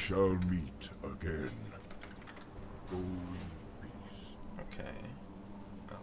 shall meet again. Go in peace. Okay. Oh.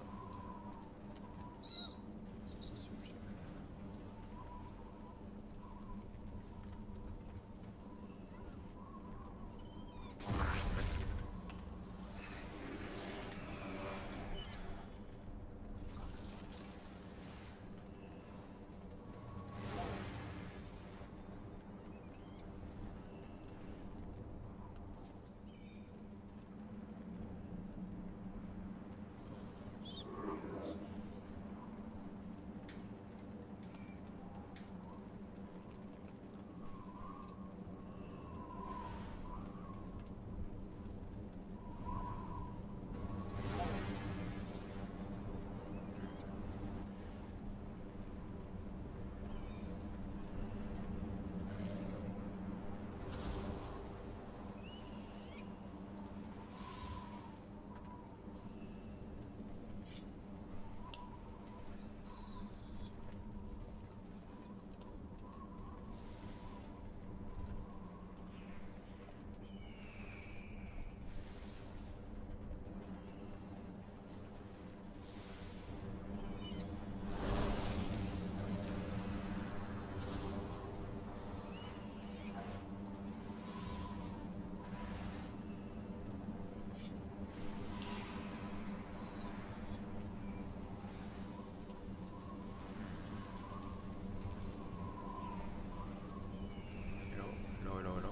No, no, no.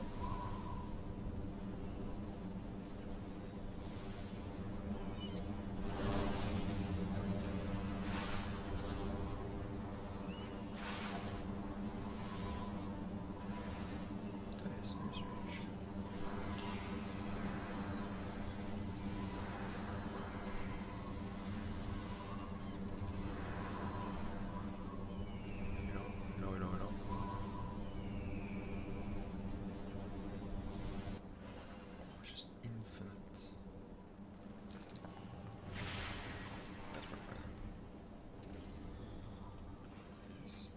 That is very strange. No, no, no, no. Just infinite. That's perfect. Yes.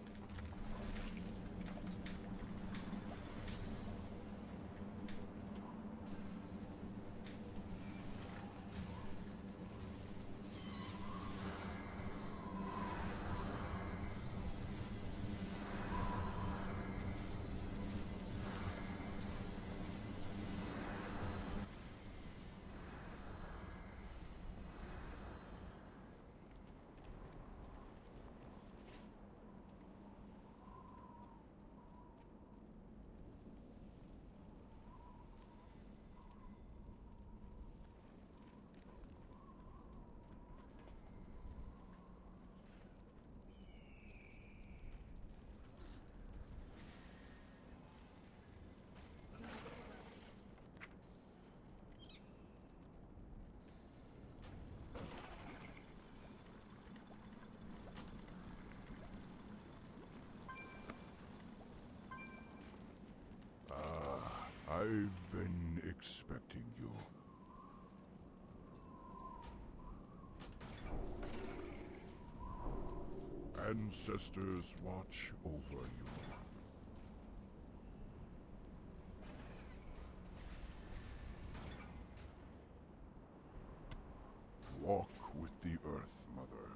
I've been expecting you. Ancestors watch over you. Walk with the Earth, Mother.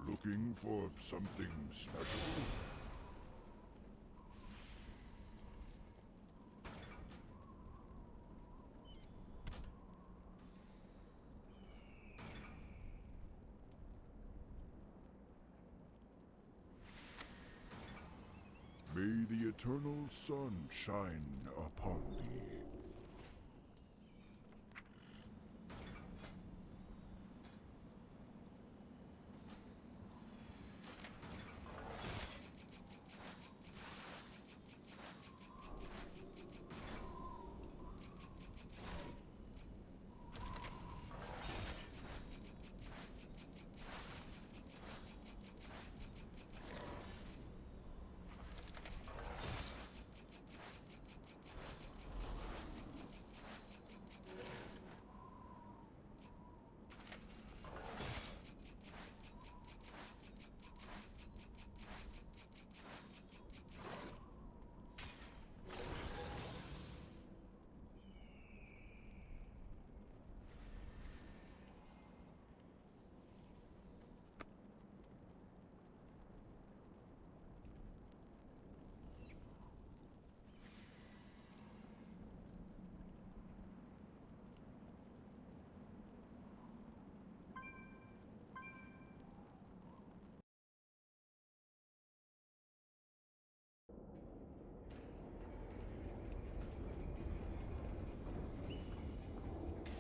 Looking for something special? May the eternal sun shine upon thee.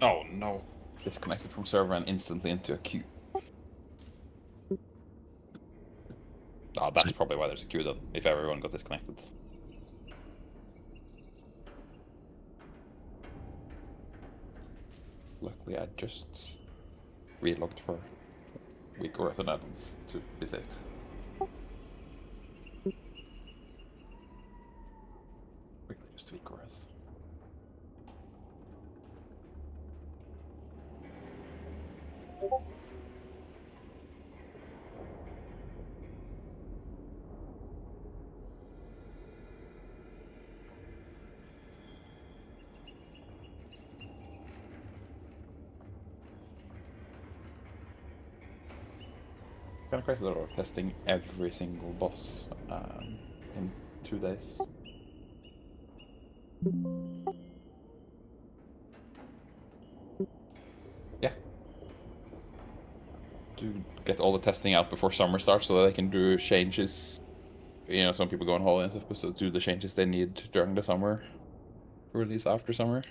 Oh no. Disconnected from server and instantly into a queue. Oh, that's probably why there's a queue then, if everyone got disconnected. Luckily, I just relogged for a week worth of add-ons to be safe. Just week worth. Kind of crazy that we're testing every single boss in 2 days. Yeah. To get all the testing out before summer starts so that they can do changes. You know, some people go on holiday and stuff, so do the changes they need during the summer. Release after summer.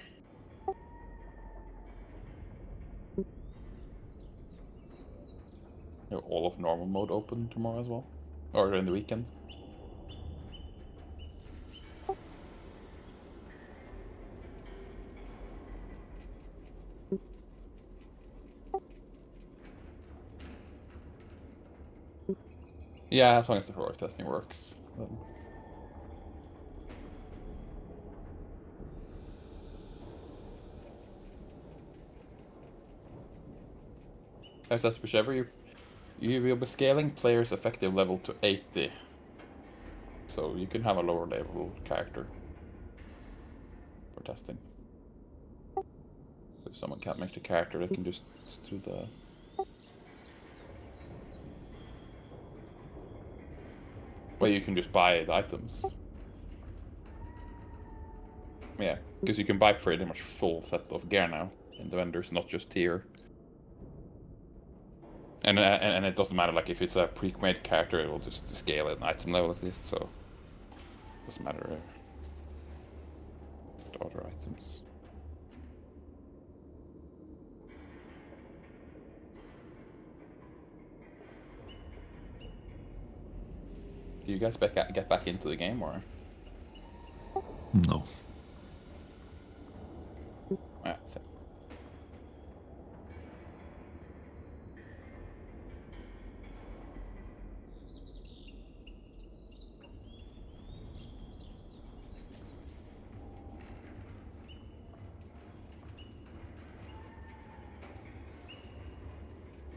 You know, all of normal mode open tomorrow as well, or in the weekend. Yeah, as long as the heroic testing works. Then. As that's whichever you will be scaling players' effective level to 80. So you can have a lower level character for testing. So if someone can't make the character, they can just do the... Well, you can just buy the items. Yeah, because you can buy pretty much full set of gear now in the vendors, not just tier. And it doesn't matter, like, if it's a pre-made character, it will just scale at an item level at least, so... It doesn't matter the other items. Do you guys get back into the game, or...? No. Yeah, same.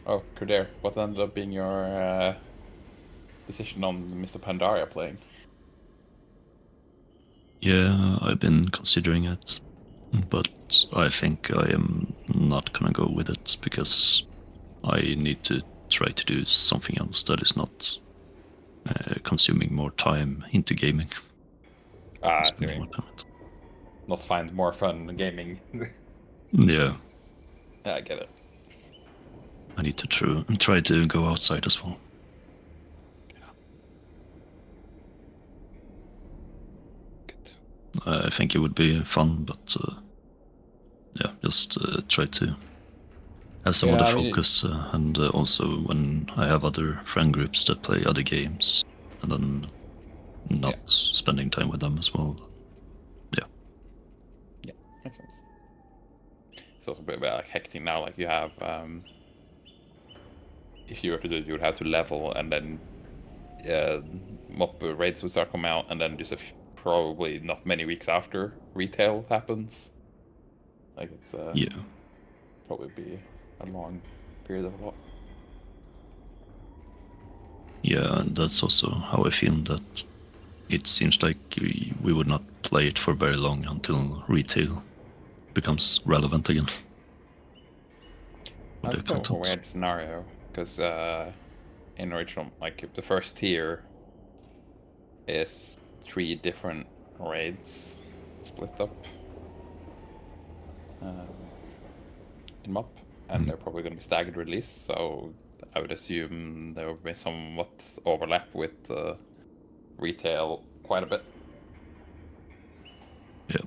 Oh, Kudir, what ended up being your decision on Mr. Pandaria playing? Yeah, I've been considering it, but I think I am not gonna go with it because I need to try to do something else that is not consuming more time into gaming. Ah, Spending more time. Not find more fun gaming. Yeah. Yeah, I get it. I need to try to go outside as well. Good. I think it would be fun, but yeah, just try to have some other focus, and also when I have other friend groups that play other games, and then not spending time with them as well. Yeah. Yeah, makes sense. It's also a bit like hectic now. Like you have, if you were to do it, you would have to level, and then mob raids would start coming out, and then just probably not many weeks after retail happens. Like it's Yeah. Probably be a long period of a lot. Yeah, and that's also how I feel, that it seems like we would not play it for very long until retail becomes relevant again. That's kind of a weird scenario, because in original, like if the first tier is 3 different raids split up in map, and they're probably going to be staggered release, so I would assume there will be somewhat overlap with retail quite a bit. Yeah.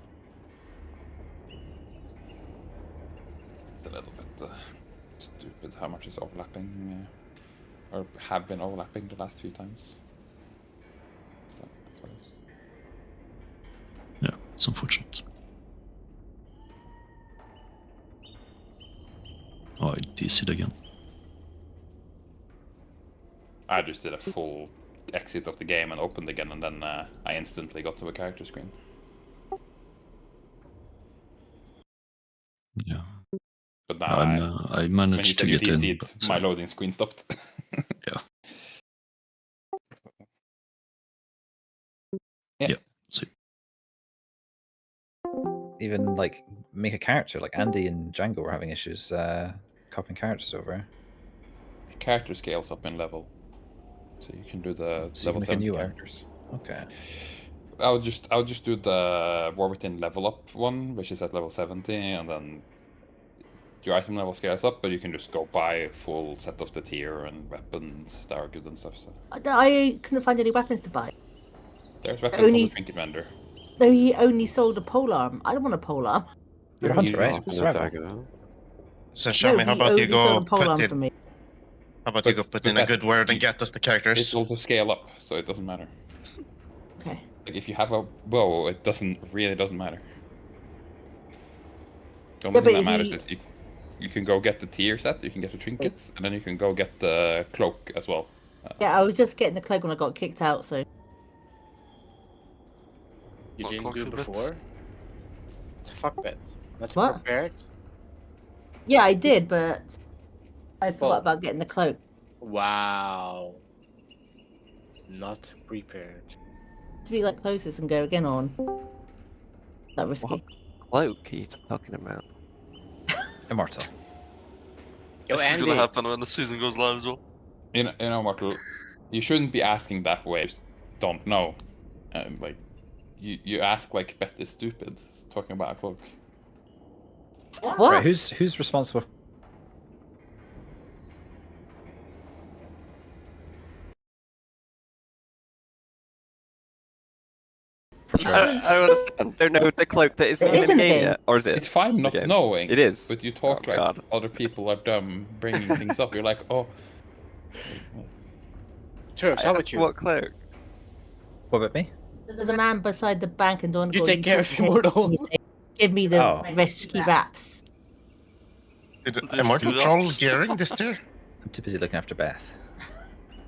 how much is overlapping, or have been overlapping the last few times. But that's what it is. Yeah, it's unfortunate. Oh, I DC'd again. I just did a full exit of the game and opened again, and then I instantly got to a character screen. Yeah. But now I when you managed said to you get in. DC'd, But, my loading screen stopped. yeah. Yeah. Yeah. See. Even like make a character like Andy and Django were having issues copying characters over. Character scales up in level, so you can do the So you level can make a 70 new one? characters. Okay. I would just do the War Within level up one, which is at level 70, and then your item level scales up, but you can just go buy a full set of the tier and weapons that are good and stuff. So I couldn't find any weapons to buy. there's weapons on Only- the trinket vendor. No, he only sold a polearm. I don't want a polearm. You're a You- hunter, right? Not It's gonna survival. dagger. So No, Shami, how he about you only sold go a polearm put for in? me. How about you But- go put but in a that- good word and get us the characters? It's also scale up, so it doesn't matter. Okay. Like if you have a bow, it really doesn't matter. The only Yeah, thing but that matters he- is you can go get the tier set, you can get the trinkets, and then you can go get the cloak as well. Yeah, I was just getting the cloak when I got kicked out, so You What didn't clock do it is it? before? Fuck that. Not What? prepared? yeah, I did, but I forgot Well- about getting the cloak. Wow. Not prepared. To be like closest and go again on. That risky. Cloak are you talking about? Immortal. Yo, This is Andy. gonna happen when the season goes live as well. You know, Mortal, you shouldn't be asking that way. You just don't know. Like, you ask like Bet is stupid, talking about a cloak. What? Right, who's responsible? For I don't understand. Don't know the cloak that isn't It even isn't in the a game game. yet, or is it? It's fine not Okay. knowing. It is. But you talk Oh, like God. other people are dumb, bringing things up. You're like, oh. Turks, how about you? What cloak? What about me? There's a man beside the bank and don't You go, take care of talk to me. Immortal. Give me the Oh. risky raps. Did Let's Immortal do that. Troll gearing this tier? I'm too busy looking after Beth.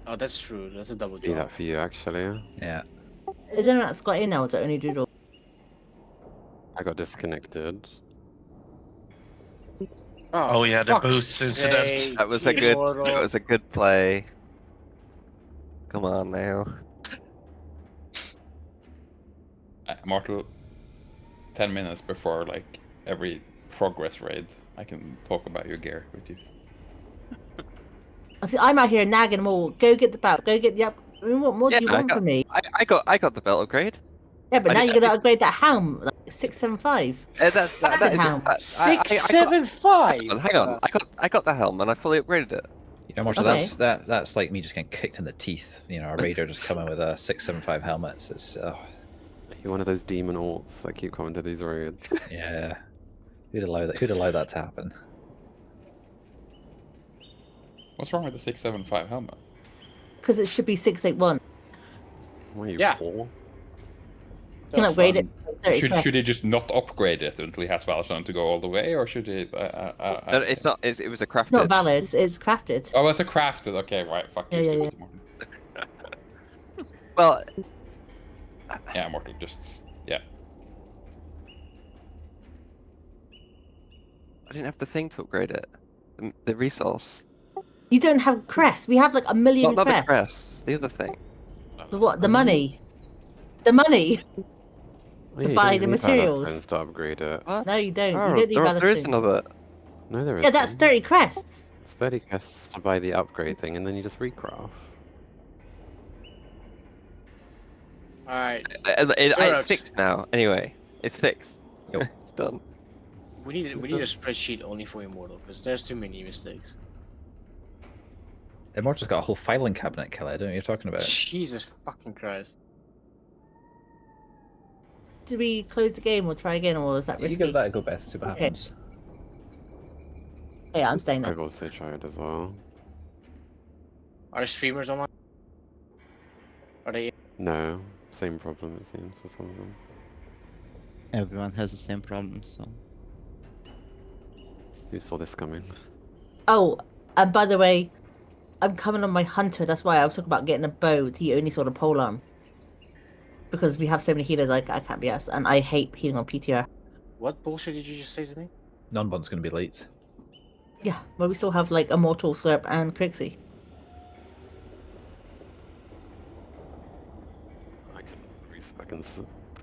Oh, that's true. That's a double Do job. that for you, actually. Yeah. Is anyone else got in now? Or is it only Doodle? I got disconnected. Oh, yeah, the fuck's boots incident. sake, That was a good. Immortal. That was a good play. Come on now. Mortal, 10 minutes before like every progress raid, I can talk about your gear with you. I'm out here nagging them all. Go get the belt. Go get the up. I mean, what more do you Yeah, I want got- from me? I got the belt upgrade. Yeah, but I now did- you're gonna upgrade that helm, like 675. That Fucking is hell. that- I 675. got, hang on. I got the helm and I fully upgraded it. You know, Marshall, Okay. that's like me just getting kicked in the teeth. You know, a raider just coming with a 675 helmet. It's You're one of those demon orcs that keep coming to these raids. yeah. Who'd allow that? Who'd allow that to happen? What's wrong with the 675 helmet? Because it should be 681. Why are you Yeah. poor? You can upgrade it. to 30 Should quid. he just not upgrade it until he has Valstone to go all the way, or should he? No, it's not. It was a crafted. It's not valid. It's crafted. Oh, it's a crafted. Okay, right. Fuck you, Yeah, yeah, stupid Mortal. Well, Yeah, Mortal. Just yeah. I didn't have the thing to upgrade it. The resource. You don't have crests. We have like a million Not the crests. crest. The other thing. The what? The money. The money. Oh, To yeah, you buy don't the need materials. Valstones to upgrade it. No, you don't. Oh, you don't need there is Valentine. another. No, there is. Yeah, that's 30 crests. It's 30 quests to buy the upgrade thing, and then you just recraft. Alright, It's Xerox. fixed now. Anyway, it's fixed. Yo. It's done. we need a spreadsheet only for Immortal because there's too many mistakes. Immortal's got a whole filing cabinet, Kelly. I don't know what you're talking about. Jesus fucking Christ. Do we close the game or try again, or is that You risky? give that a go, Beth. See what Okay. happens. Yeah, I'm staying there. I've also tried as well. Are the streamers online? Are they? No, same problem it seems for some of them. Everyone has the same problem, so. Who saw this coming? Oh, and by the way, I'm coming on my hunter. That's why I was talking about getting a bow. He only saw the polearm. Because we have so many healers, I can't be asked. And I hate healing on PTR. What bullshit did you just say to me? Non-bond's going to be late. Yeah, but we still have like Immortal, Slurp, and Crixie. I can respec and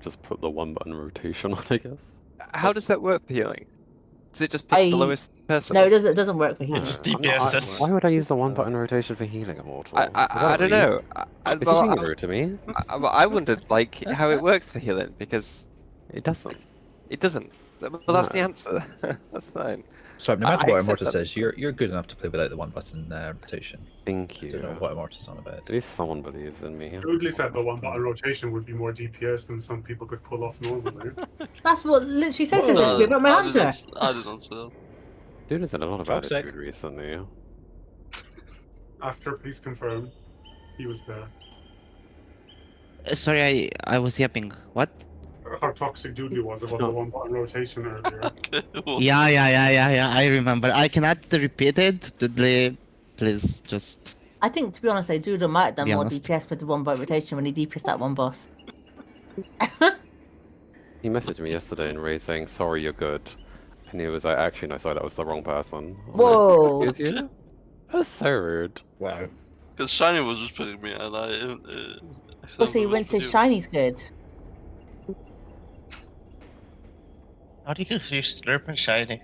just put the one button rotation on, I guess. How does that work for healing? Does it just pick the lowest person? No, it doesn't work for healing. It's I'm not- DPSs. Why would I use the one button rotation for healing Immortal? I don't know. Is he being rude to me? I wondered like how it works for healing because It doesn't. it doesn't. Well, that's the No. answer. That's fine. So no I matter what accept Immortus that. says, you're good enough to play without the one-button rotation. Thank I don't know you. what Immortus is on about. At least someone believes in me. Rudely said the one button rotation would be more DPS than some people could pull off normally. That's what literally says this to me about my hunter. I did not say that. Dude has said a lot about Toxic. it dude, recently. After please confirm, he was there. Sorry, I was yapping. What? How toxic Doodly was about the one button rotation earlier. Okay, well, Yeah. I remember. I cannot repeat it. Dudley, please just. I think, to be honest, I do might have done Be more honest. DPS with the one boat rotation when he DPS that one boss. He messaged me yesterday in Ray saying, sorry, you're good. And he was like, actually, no, sorry, that was the wrong person. I'm like, Whoa. excuse you? That's so rude. Wow. because Shiny was just picking me, and I. Also, he went to say Shiny's good. How do you confuse Slurp and Shiny?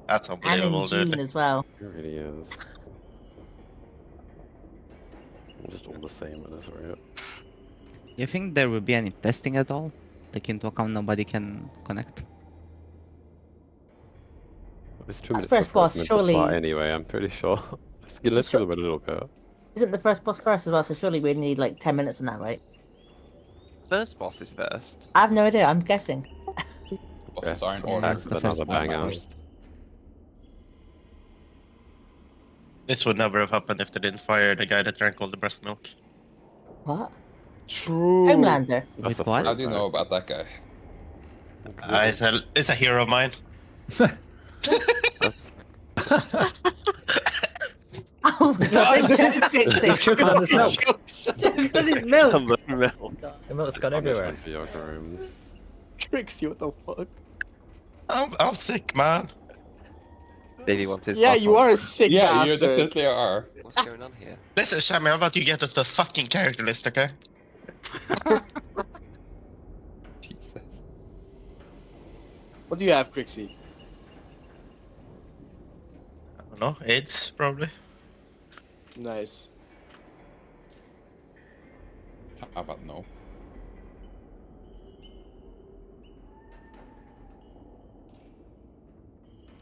That's And unbelievable, in June dude. as well. It really is. I'm just all the same at this rate. You think there will be any testing at all? Take into account nobody can connect. It's 2 That's minutes first before boss, it's meant to start surely- anyway, I'm pretty sure. Let's give them a little bit. Isn't the first boss first as well? So surely we need like 10 minutes on that, right? First boss is first. I have no idea. I'm guessing. Bosses are in Yeah, order. it's the another first boss bang out. first. This would never have happened if they didn't fire the guy that drank all the breast milk. What? True. Homelander. That's Wait, a what? How do you fruit know about that guy? bag. It's a hero of mine. That's- Oh my god, they joke Crixie. Sugar on his milk. Sugar on his milk. The milk's gone everywhere. punishment for your crimes. Trixie, what the fuck? I'm sick, man. Davey wants his Yeah, boss you on. are a sick Yeah, you bastard. definitely are. What's going on here? Listen, Shammy, how about you get us the fucking character list, okay? Jesus. What do you have, Crixie? I don't know, AIDS, probably. Nice. How about no?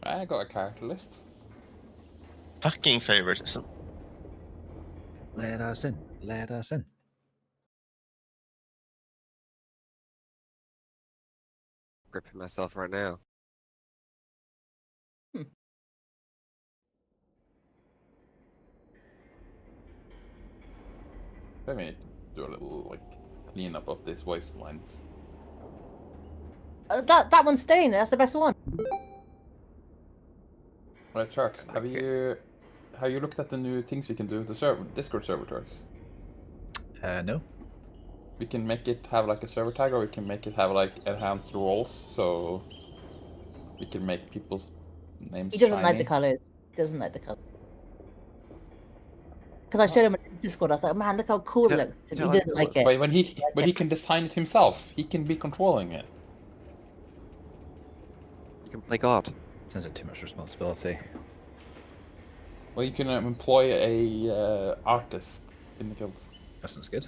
I got a character list. Fucking favoritism. Let us in. Let us in. Gripping myself right now. Maybe I need to do a little like cleanup of these wastelands. That one's staying. That's the best one. Right, Sharks, have you looked at the new things we can do with the server Discord server, Sharks? No. We can make it have like a server tag, or we can make it have like enhanced roles, so we can make people's names. He doesn't like shiny. the colours. He doesn't like the colours. Because I showed him in Discord, I was like, man, look how cool it looks. And he didn't like it. But when he can design it himself, he can be controlling it. You can play God. Sounds like too much responsibility. Well, you can employ a artist in the guild. That sounds good.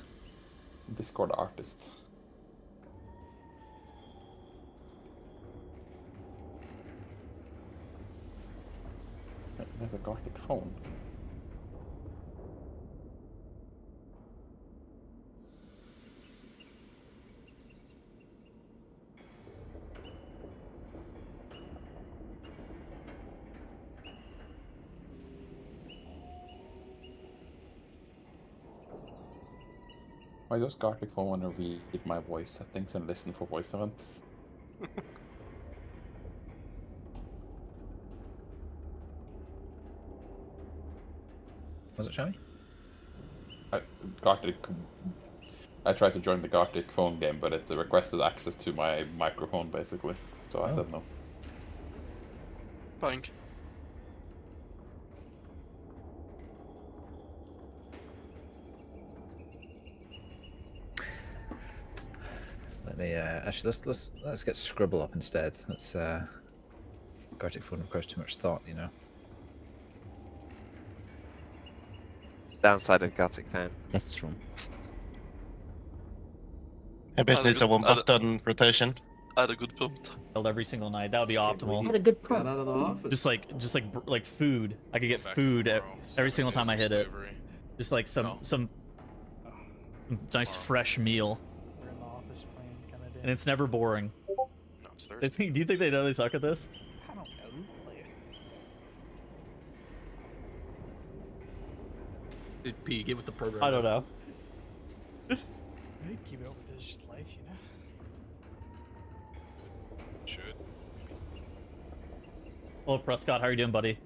Discord artist. There's a Gothic phone. Why does Gartic phone want to read my voice settings and listen for voice events? Was it showing? Gartic. I tried to join the Gartic phone game, but it requested access to my microphone basically. So I said no. Bank. Let me actually let's get Scribble up instead. That's Gartic phone requires too much thought, you know. Downside of Gothic fan. That's true. I bet there's a one button rotation. I had a good prompt. Every single night. That would be optimal. I had a good prompt. Got out of the office. Just like food. I could get food every single time I hit it. Just like some nice fresh meal. We're in the office playing kind of day. And it's never boring. No, it's Thursday. Do you think they know they suck at this? I don't know. Play it. Dude, P, get with the program. I don't know. I keep up with this life, you know. Should. Hello, Prescott. How are you doing, buddy?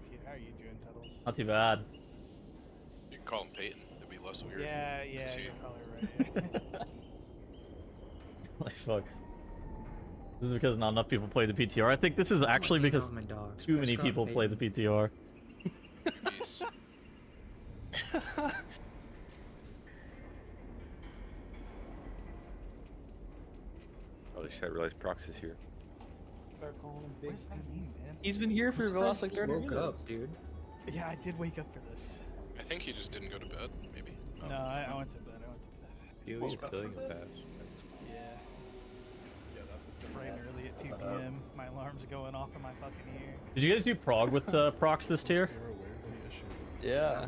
Dude, how are you doing, Tuddles? Not too bad. You can call him Peyton. It'd be less weird. Yeah, you're probably right. Like, fuck. This is because not enough people play the PTR. I think this is actually because too many people play the PTR. Holy shit, I realized Proxy's here. Start calling him big. What does that mean, man? He's been here for the last like 30 minutes. Up, dude. Yeah, I did wake up for this. I think he just didn't go to bed, maybe. Oh. No, I went to bed. He's killing him fast. Yeah. Yeah, that's what's bright and early at 2 p.m. My alarm's going off in my fucking ear. Did you guys do prog with Prox this tier? Yeah.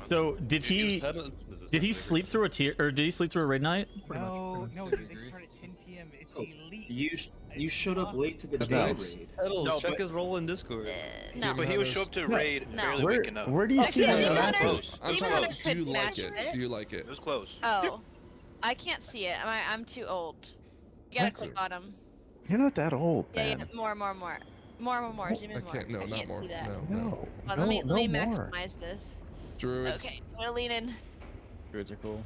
So did he sleep through a tier, or did he sleep through a raid night? No, dude, they start at 10 p.m. It's elite. You showed up late to the That's raid. No, check his role in Discord. No, but he would show up to raid barely waking up. Where do you see Actually, that? I'm talking about, do you like it? Do you like it? It was close. Oh, I can't see it. I'm too old. You gotta What? click on him. You're not that old, Yeah, man. yeah, more. Zoom in I more. can't. No, I not can't more. see that. No. Hold on, let me more. maximize this. Druids. Okay, I'm gonna lean in. Druids are cool.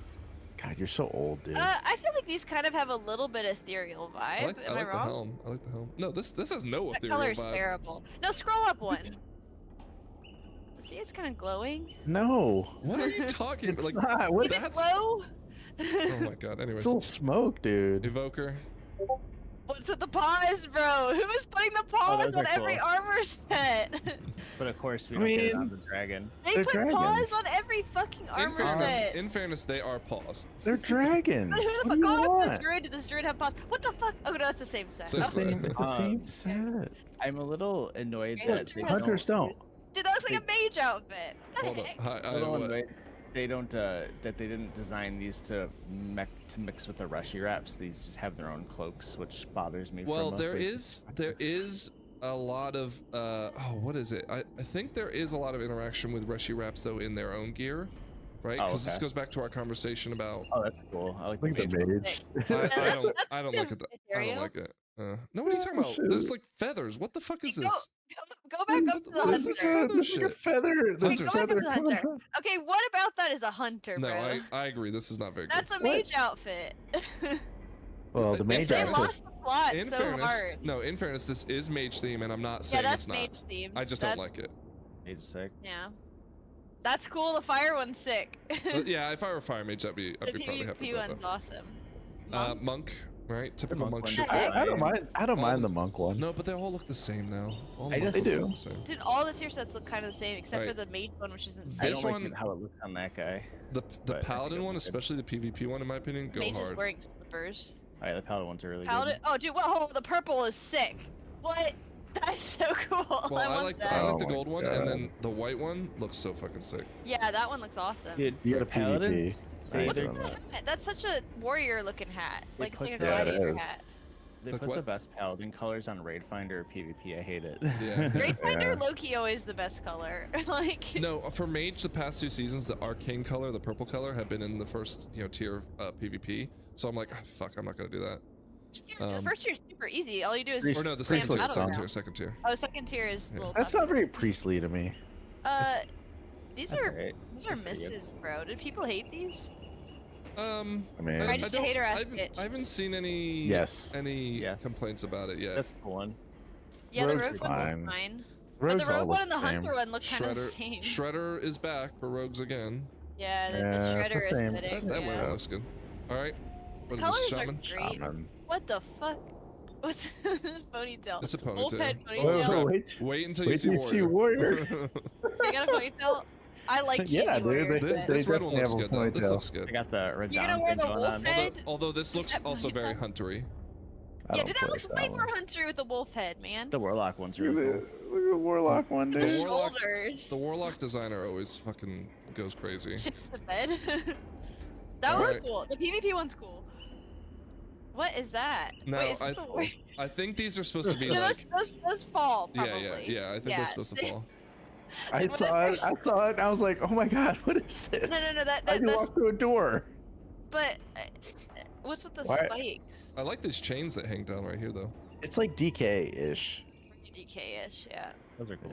God, you're so old, dude. I feel like these kind of have a little bit ethereal vibe. Am I like I the wrong? helm. I like the helm. No, this has no That ethereal color is vibe. terrible. No, scroll up one. See, it's kind of glowing. No. What are you talking It's like? not. What? Is it That's. glow? Oh my god. Anyways. It's all smoke, dude. Evoker. What's with the paws, bro? Who is putting the paws those on are every cool. armor set? But of course, we I don't get it mean, on the dragon. They They're put dragons. paws on every fucking armor set. In fairness, they are paws. They're dragons. But who the What do fuck? you Oh, want? does this druid have paws? What the fuck? Oh no, that's the same set. Same It's the set. same, it's the same set. I'm a little annoyed Yeah, that they Hunters don't. Dude, that looks like a mage outfit. What the Hold up. heck? Hi, A little what? annoyed they don't that they didn't design these to mix with the rushy wraps. These just have their own cloaks, which bothers me. Well, from a there first is a lot of oh, what is it? I think there is a lot of interaction with Reshi Wraps though in their own gear, right? Oh, Because this okay. goes back to our conversation about. Oh, that's cool. I like Look at the mage. I don't like it. I don't like it. No, what are you talking about? shoot. There's like feathers. What the fuck is this? Go back up to the What is this hunter. feather There's like a shit? feather. Okay, There's go a back up feather. to the hunter. Okay, what about that is a hunter, No, bro? I agree. This is not very That's good. a mage outfit. Well, the mage They outfit. lost the plot In so fairness, hard. no. In fairness, this is mage theme, and I'm not Yeah, saying that's it's not. mage themed. I just don't like it. Mage is sick. Yeah. That's cool. The fire one's sick. But yeah, if I were fire mage, I'd be The probably happy PvP about one's that. awesome. Monk, right? Typical monk one shit. is I don't mind. I don't All mind the- the monk one. No, but they all look the same now. All the I monks just- look They the same. Dude, all the tier sets look kind of the same except for Right. the mage one, which isn't I This sick. don't like one- it how it looks on that guy. The But I think paladin it one, looks good. especially the PvP one, in my opinion, go Mage is hard. wearing slippers. Alright, the paladin ones are really Paladin. Oh, dude, whoa, the purple is sick. What? That's so cool. Well, I I want like that. I like Oh the my gold one, God. and then the white one looks so fucking sick. Yeah, that one looks awesome. good. Dude, You your got a paladins, PvP. What's Nice. that? That's such a warrior looking hat. They Like it's like a put that- gladiator Yeah, it is. hat. They Like put what? the best paladin colors on Raid Finder PvP. I hate it. Yeah. Raid Finder Loki always the best color. Like No, for Mage, the past 2 seasons, the arcane color, the purple color, have been in the first, tier of PvP. So I'm like, oh, fuck, I'm not gonna do that. the first tier is super easy. All you do is Or no, the second spam tier, Battleground. second tier. Oh, second tier is a little That's tough. not very priestly to me. These That's are alright. these are misses, bro. Did people hate these? I mean, Or I just a hater ass I bitch. haven't seen any complaints about it yet. That's the one. Yeah, the Rogue's rogue one's fine. fine. Rogues But the all rogue look one and the the same. hunter one look kind of the same. Shredder is back for rogues again. Yeah, the Yeah, shredder it's the same. aesthetic. That yeah. one looks good. All right. The What is colors this, are shaman? great. Shaman. What the fuck? What's this ponytail? It's a Old ponytail. head Oh, ponytail. wait until wait you till see you see Warrior. Warrior. You got a ponytail? I like cheesy Yeah, dude, warrior. This red one definitely looks have a good though. This ponytail. looks good. I got the red You're gonna wear the wolf head? Although this looks also very huntery. I Yeah, don't dude, that play looks that way one. more hunter with the wolf head, man. The warlock ones are Look really at cool. the, look at the warlock one, The dude. shoulders. The warlock designer always fucking goes crazy. Shits the bed. That All one's right. cool. The PvP one's cool. What is that? No, Wait, is this a word? I think these are supposed to be No, like. those fall, probably. Yeah. I think they're supposed to fall. I saw it. And I was like, oh my god, what is this? No, I can that's... walk through a door. But, what's with the Why- spikes? I like these chains that hang down right here though. It's like DK-ish. DK-ish, yeah. Those are cool.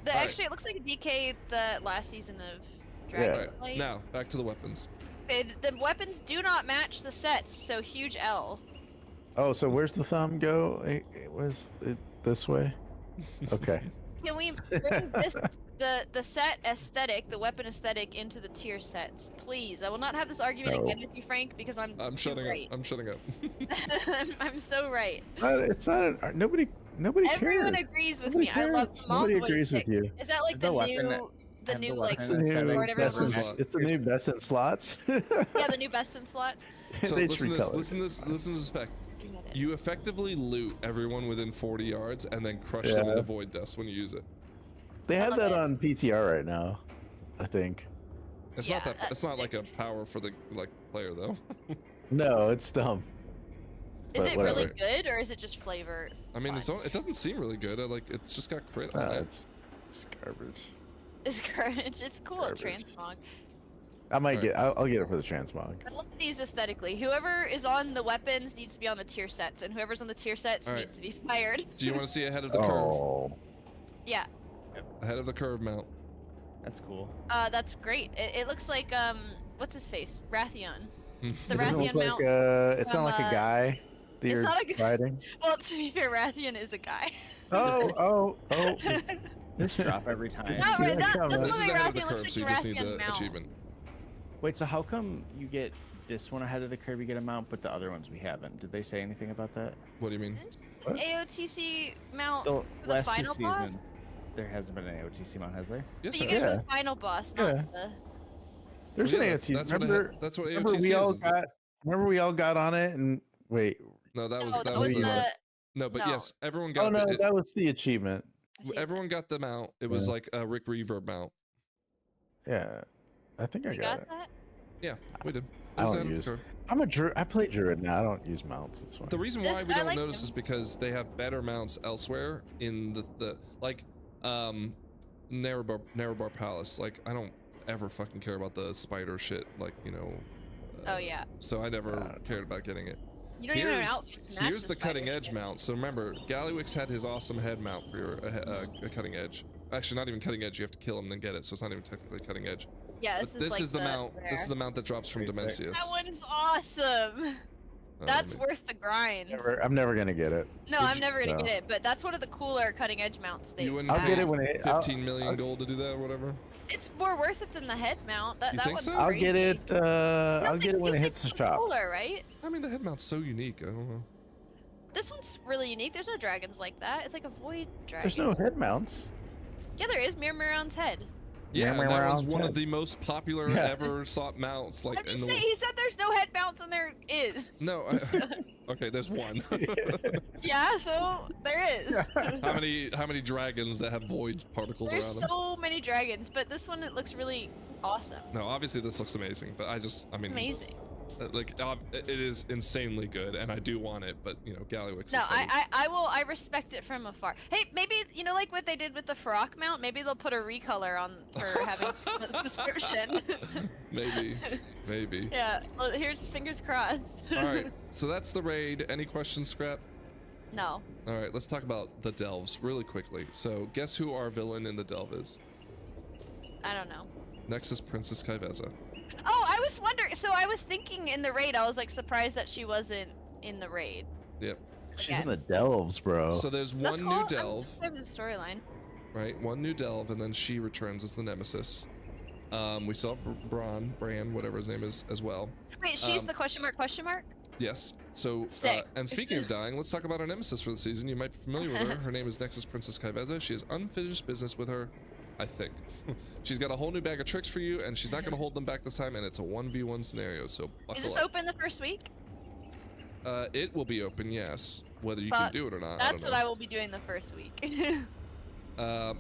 Actually, it looks like a DK the last season of Dragon Right. Flight. Now back to the weapons. The weapons do not match the sets, so huge L. Oh, so where's the thumb go? Was it this way? Okay. Can we bring this the set aesthetic, the weapon aesthetic, into the tier sets, please? I will not have this argument No. again with you, Frank, because I'm too shutting right. up. I'm shutting up. I'm so right. It's not. Nobody Everyone cares. agrees with Nobody me. I love cares. the mom Nobody voice agrees with pick. you. Is that like the new like It's the new sword everyone best in, wants? it's the new best in slots. Yeah, the new best in slots. So They listen to tree this. Listen to this fact. You effectively loot everyone within 40 yards and then crush them Yeah. into void dust when you use it. They have that on PTR right now, I think. It's not that. It's not like a power for the player though. No, it's dumb. Is But it really whatever. good or is it just flavor? I mean, it doesn't seem really good. It's just got crit on it. It's garbage. It's garbage. It's cool at Garbage. transmog. I might get. I'll get it for the transmog. I love these aesthetically. Whoever is on the weapons needs to be on the tier sets, and whoever's on the tier sets All right. needs to be fired. Do you want to see ahead of the Oh. Yeah, curve? Ahead of the curve mount. That's cool. that's great. It looks like what's his face? Rathion. The It doesn't Rathion look mount. like it's from, not like a guy that it's you're not a g- riding. Well, to be fair, Rathion is a guy. Oh. This drop every time. Not right, that doesn't This look is like ahead of the Rathion. Looks curve, like so the you just need Rathion the mount. achievement. Wait, so how come you get this one ahead of the curve, you get a mount, but the other ones we haven't? Did they say anything about that? What do you mean? AOTC mount The for the last two final boss. seasons, there hasn't been an AOTC mount, has there? Yes, But you there get is. for the final boss, Yeah. not the. There's Well, an yeah, AOTC. that's what remember, that's what remember AOTC we all is. got. Remember we all got on it and wait. No, that was No, that was the. the. No, but no. yes, everyone got. Oh no, the, that was the achievement. everyone got the mount. It was Yeah. like a Rick Reverb mount. Yeah, I think I We got got it. that. Yeah, we did. It I was don't ahead of the use. curve. I'm a druid. I play druid now. I don't use mounts. It's fine. The reason why we I don't like notice them. is because they have better mounts elsewhere in the like Narrowbar Palace. Like I don't ever fucking care about the spider shit. Like Oh yeah. So I never cared about getting it. You don't even have an outfit to match Here's the cutting spider edge shit. mount. So remember, Gallywix had his awesome head mount for your a cutting edge. Actually, not even cutting edge. You have to kill him then get it. So it's not even technically cutting edge. Yeah, But this is this like is the mount. square. This is the mount that drops from Dimensius. That one's awesome. That's worth the grind. I'm never gonna get it. No, I'm never gonna No. get it, but that's one of the cooler cutting edge mounts. They You wouldn't I'll pay get it when it. 15 million gold to do that or whatever. It's more worth it than the head mount. That You that think one's so? I'll crazy. get it. I'll get it when it These hits the things shop. Cooler, right? I mean, the head mount's so unique. I don't know. This one's really unique. There's no dragons like that. It's like a void dragon. There's no head mounts. Yeah, there is. Myrmidon's head. Yeah, Meow, and meow, that one's meow, one head. of the most popular Yeah. ever sought mounts. Like I'm in just the saying, he said there's no head mounts and there is. No, okay, there's one. Yeah, so there is. how many dragons that have void particles There's around them? so many dragons, but this one it looks really awesome. No, obviously this looks amazing, but I mean, Amazing. It is insanely good, and I do want it, but you know, Gallywix No, is always... I respect it from afar. Hey, maybe you know, like what they did with the Farok mount. Maybe they'll put a recolor on for having the subscription. Maybe. Yeah. Well, here's fingers crossed. All right, so that's the raid. Any questions, Scrap? No. All right, let's talk about the delves really quickly. So, guess who our villain in the delve is? I don't know. Nexus Princess Kaiveza. Oh, I was wondering. So I was thinking in the raid, I was like surprised that she wasn't in the raid. Yep. She's in the delves, bro. So there's one new delve. I'm the storyline. Right, one new delve, and then she returns as the nemesis. We saw Bran, whatever his name is, as well. Wait, she's the question mark? Yes. So, Sick. and speaking of dying, let's talk about our nemesis for the season. You might be familiar with her. Her name is Nexus Princess Kaiveza. She has unfinished business with her, I think. She's got a whole new bag of tricks for you, and she's not going to hold them back this time, and it's a 1v1 scenario, so buckle Is this up. open the first week? It will be open, yes. Whether you can do it or not, I don't That's know. what I will be doing the first week. And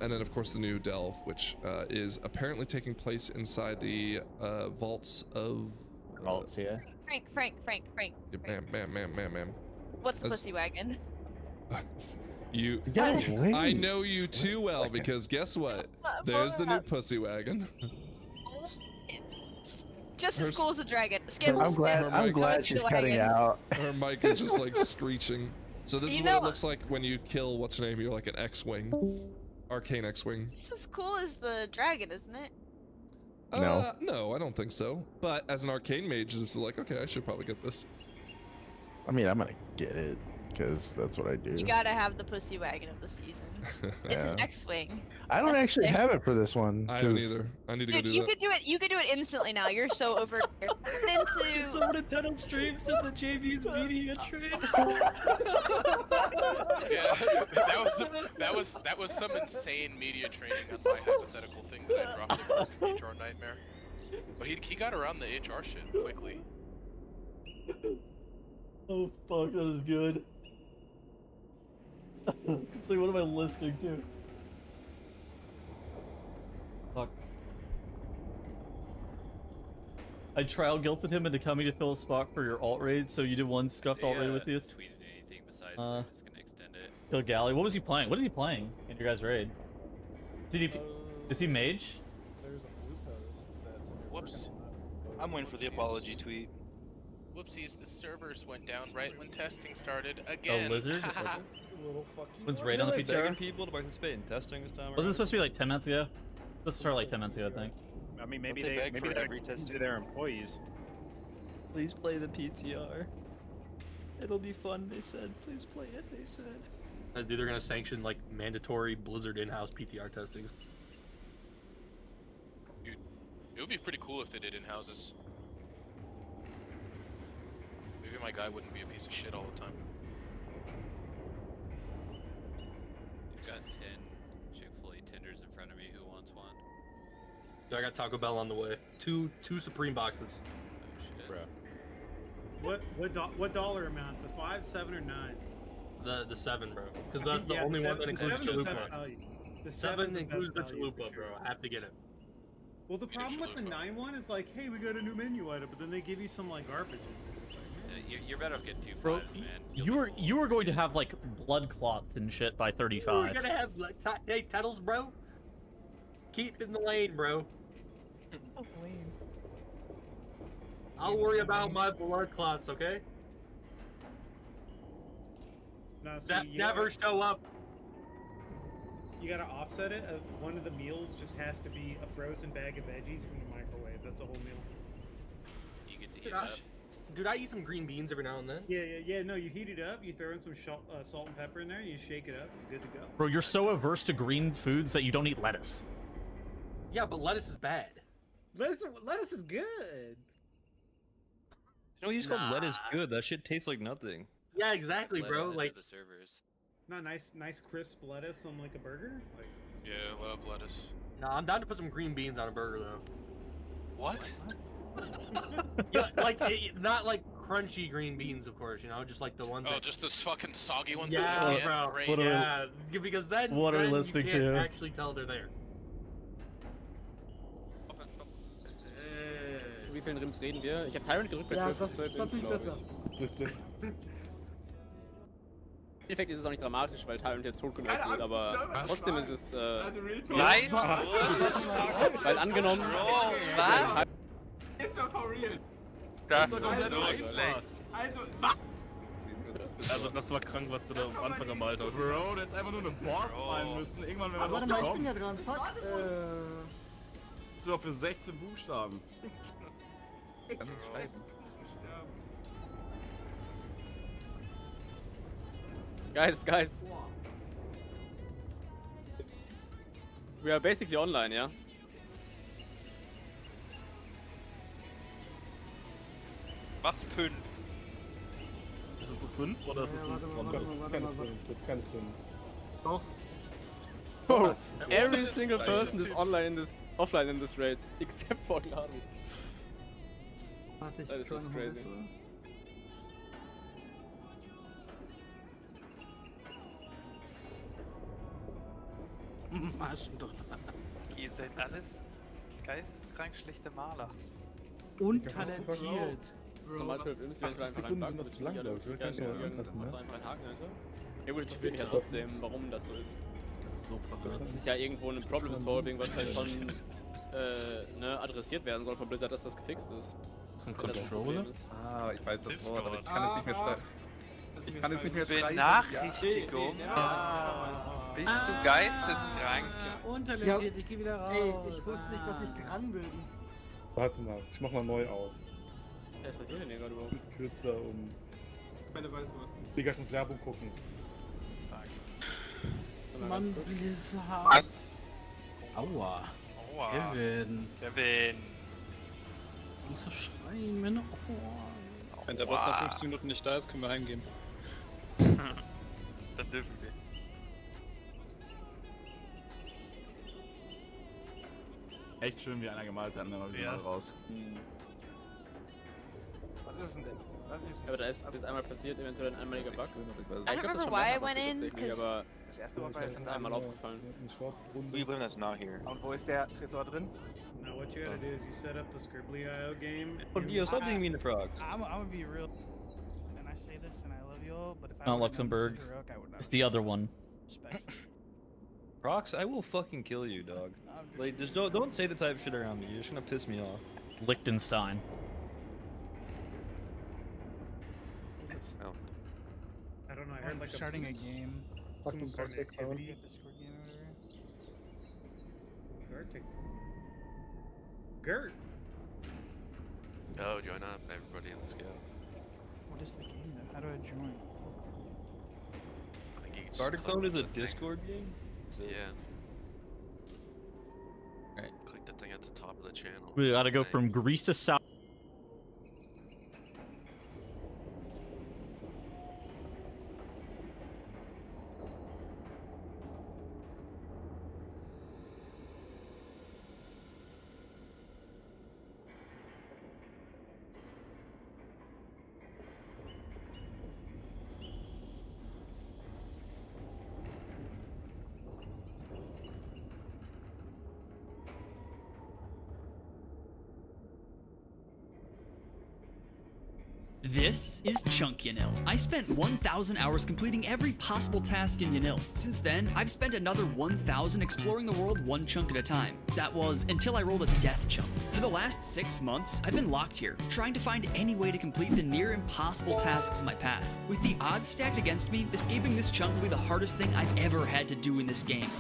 then, of course, the new delve, which is apparently taking place inside the vaults of... Vaults, yeah. Frank. Yeah, ma'am. What's the pussy wagon? You... I know you too well, because guess what? There's the new pussy wagon. Just as cool as the dragon. I'm glad she's cutting out. Her mic is just like screeching. So this is what it looks like when you kill, what's her name? You're like an X-Wing. Arcane X-Wing. Just as cool as the dragon, isn't it? No, I don't think so. But as an arcane mage, it's like, okay, I should probably get this. I mean, I'm gonna get it because that's what I do. You gotta have the pussy wagon of the season. It's an X-Wing. I don't actually have it for this one. I don't either. I need to go do you that. could do it. You could do it instantly now. You're so over. Into Someone at Tunnel streams in the JV's media trade. Yeah, that was some insane media training on my hypothetical thing that I dropped in HR Nightmare. But he got around the HR shit quickly. Oh fuck, that is good. It's like, what am I listening to? Fuck. I trial guilted him into coming to fill a spot for your alt raid, so you did one scuffed alt raid with this? Tweeted anything besides we're just gonna extend it. Kill Galley. What was he playing? What is he playing in your guys' raid? Is he mage? There's a blue post that's in there. Whoops. I'm waiting for the apology tweet. Whoopsies, the servers went down right when testing started again. A lizard? Little fuck you. When's raid on the Really PTR? begging people to participate in testing this time. Wasn't it supposed to be like 10 minutes ago? Let's start like 10 minutes ago, I think. I mean, maybe Don't they they beg maybe for they're every test to their employees. Please play the PTR. It'll be fun, they said. Please play it, they said. Dude, they're gonna sanction like mandatory Blizzard in-house PTR testings. Dude, it would be pretty cool if they did in-houses. Maybe my guy wouldn't be a piece of shit all the time. You've got 10 Chick-fil-A tenders in front of me. Who wants one? I got Taco Bell on the way. Two Supreme boxes. Oh shit. What dollar amount? The 5, 7, or 9? The 7, bro. Because that's the only one that includes chalupa. The 7 includes the value, chalupa, bro. I have to get it. Well, the problem with the 9 one is like, hey, we got a new menu item, but then they give you some like garbage. You're better off getting 2 Bro, fives, man. you were going to have like blood clots and shit by 35. We're gonna have like, hey, Tettles, bro. Keep in the lane, bro. Lane. I'll worry about my blood clots, okay? No, so That never show up. You gotta offset it. One of the meals just has to be a frozen bag of veggies from the microwave. That's a whole meal. Do you get to heat it up? Dude, I eat some green beans every now and then. Yeah. No, you heat it up. You throw in some salt and pepper in there. And you shake it up. It's good to go. Bro, you're so averse to green foods that you don't eat lettuce. Yeah, but lettuce is bad. Lettuce is good. You know, you just called lettuce good. That shit tastes like nothing. Yeah, exactly, bro. Lettuce Like into the servers. Not nice crisp lettuce on like a burger. Like, Yeah, I love lettuce. Nah, I'm down to put some green beans on a burger though. What? Yeah, like not like crunchy green beans, of course. You know, just like the ones. Oh, that... just those fucking soggy ones. Yeah, that bro. Great. Yeah, because then What are we then listening you can't to? actually tell they're there. wie vielen Rims reden wir? Ich habe Tyrant gedrückt bei Ja, 12 das zu 12 ist natürlich Rims, besser. Im Endeffekt ist es auch nicht dramatisch, weil Tyrant jetzt tot genug wird, aber trotzdem ist es Nein! weil angenommen... was? Das ist ist so schlecht. Also das war krank, was du da am Anfang gemalt hast. Bro, du hättest einfach nur eine Boss malen müssen. Irgendwann, wenn wir Warte drauf mal, ich bin kommen. ja dran. Fuck. Das war für 16 Buchstaben. Guys. We are basically online, ja? Was 5? Ist es eine 5 oder ist es ein besonderes? Das ist keine 5. Das ist keine 5. Doch. Oh, every single person is offline in this raid, except for Glavi. Warte, ich That is just crazy. Marschen doch. Ihr seid alles geisteskrank schlechte Maler. Untalentiert. Zum Beispiel, wir müssen einfach reinpacken, bis die alle einfach einen Haken hinter. Ja gut, interessiert mich ja trotzdem, warum das so ist. So verwirrt. Das ist ja irgendwo ein Problem-Solving, was halt schon ne, adressiert werden soll von Blizzard, dass das gefixt ist. Ist ein Controller? Ah, ich weiß das Wort, aber ich kann es nicht mehr Ich kann es nicht mehr Benachrichtigung? Bist du geisteskrank? Untalentiert, ich geh wieder raus. Ey, ich wusste nicht, dass ich dran bin. Warte mal, ich mach mal neu auf. Was passiert denn hier gerade überhaupt? Kürzer und... Keine weiß was. Digga, ich muss Werbung gucken. Mann, Blizzard. Aua. Kevin. Du musst so schreien, meine Ohren. Wenn der Boss nach 15 Minuten nicht da ist, können wir heimgehen. Dann dürfen wir. Echt schön, wie einer gemalt hat, dann mal wieder raus. Was ist denn? Was ist Ja, aber da ist es jetzt einmal passiert, eventuell ein einmaliger Bug. I don't remember why I went in, because... Aber das erste Mal ist mir jetzt einmal aufgefallen. We believe that's not here. Und wo ist der Tresor drin? Now what you gotta do is you set up the Scribbly.io game. Und you stop being mean to frogs. I'm gonna be real, and I say this and I love you all, but if I Not would've known this was Luxembourg. heroic, I would not It's have the done other it. one. Respectfully. Prox, I will fucking kill you, dog. Like, just don't say the type of shit around me. You're just gonna piss me off. Liechtenstein. I don't know, I heard like starting a game. Someone started an activity. Discord game or whatever. Gartic. Gert. Go, join up, everybody, let's go. What is the game though? How do I join? I think you can just Gartic click Phone is the a thing. Discord game? Yeah. Right. Click the thing at the top of the channel. We gotta go from Greece to South. This is Chunk Yanil. I spent 1,000 hours completing every possible task in Yanil. Since then, I've spent another 1,000 exploring the world one chunk at a time. That was until I rolled a death chunk. For the last 6 months, I've been locked here, trying to find any way to complete the near impossible tasks in my path. With the odds stacked against me, escaping this chunk will be the hardest thing I've ever had to do in this game.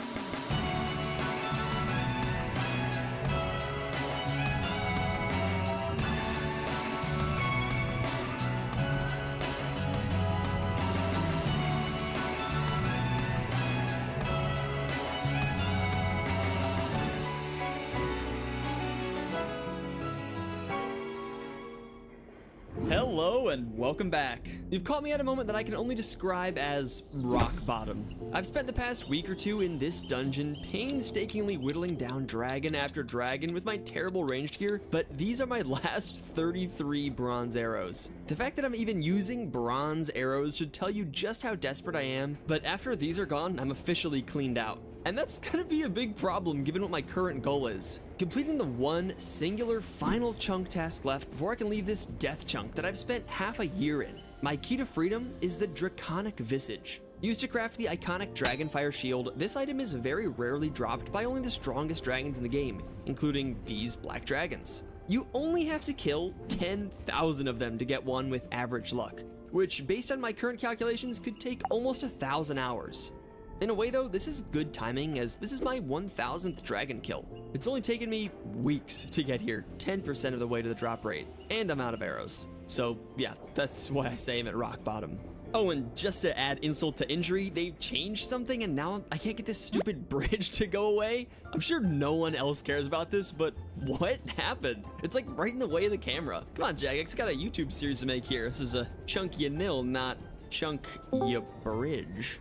Hello and welcome back. You've caught me at a moment that I can only describe as rock bottom. I've spent the past week or two in this dungeon painstakingly whittling down dragon after dragon with my terrible ranged gear, but these are my last 33 bronze arrows. The fact that I'm even using bronze arrows should tell you just how desperate I am, but after these are gone, I'm officially cleaned out. And that's gonna be a big problem given what my current goal is. Completing the one singular final chunk task left before I can leave this death chunk that I've spent half a year in. My key to freedom is the Draconic Visage. Used to craft the iconic Dragonfire Shield, this item is very rarely dropped by only the strongest dragons in the game, including these black dragons. You only have to kill 10,000 of them to get one with average luck, which based on my current calculations could take almost 1,000 hours. In a way though, this is good timing as this is my 1,000th dragon kill. It's only taken me weeks to get here, 10% of the way to the drop rate, and I'm out of arrows. So yeah, that's why I say I'm at rock bottom. Oh, and just to add insult to injury, they've changed something and now I can't get this stupid bridge to go away. I'm sure no one else cares about this, but what happened? It's like right in the way of the camera. Come on, Jagex, got a YouTube series to make here. This is a chunk ya nil, not chunk ya bridge.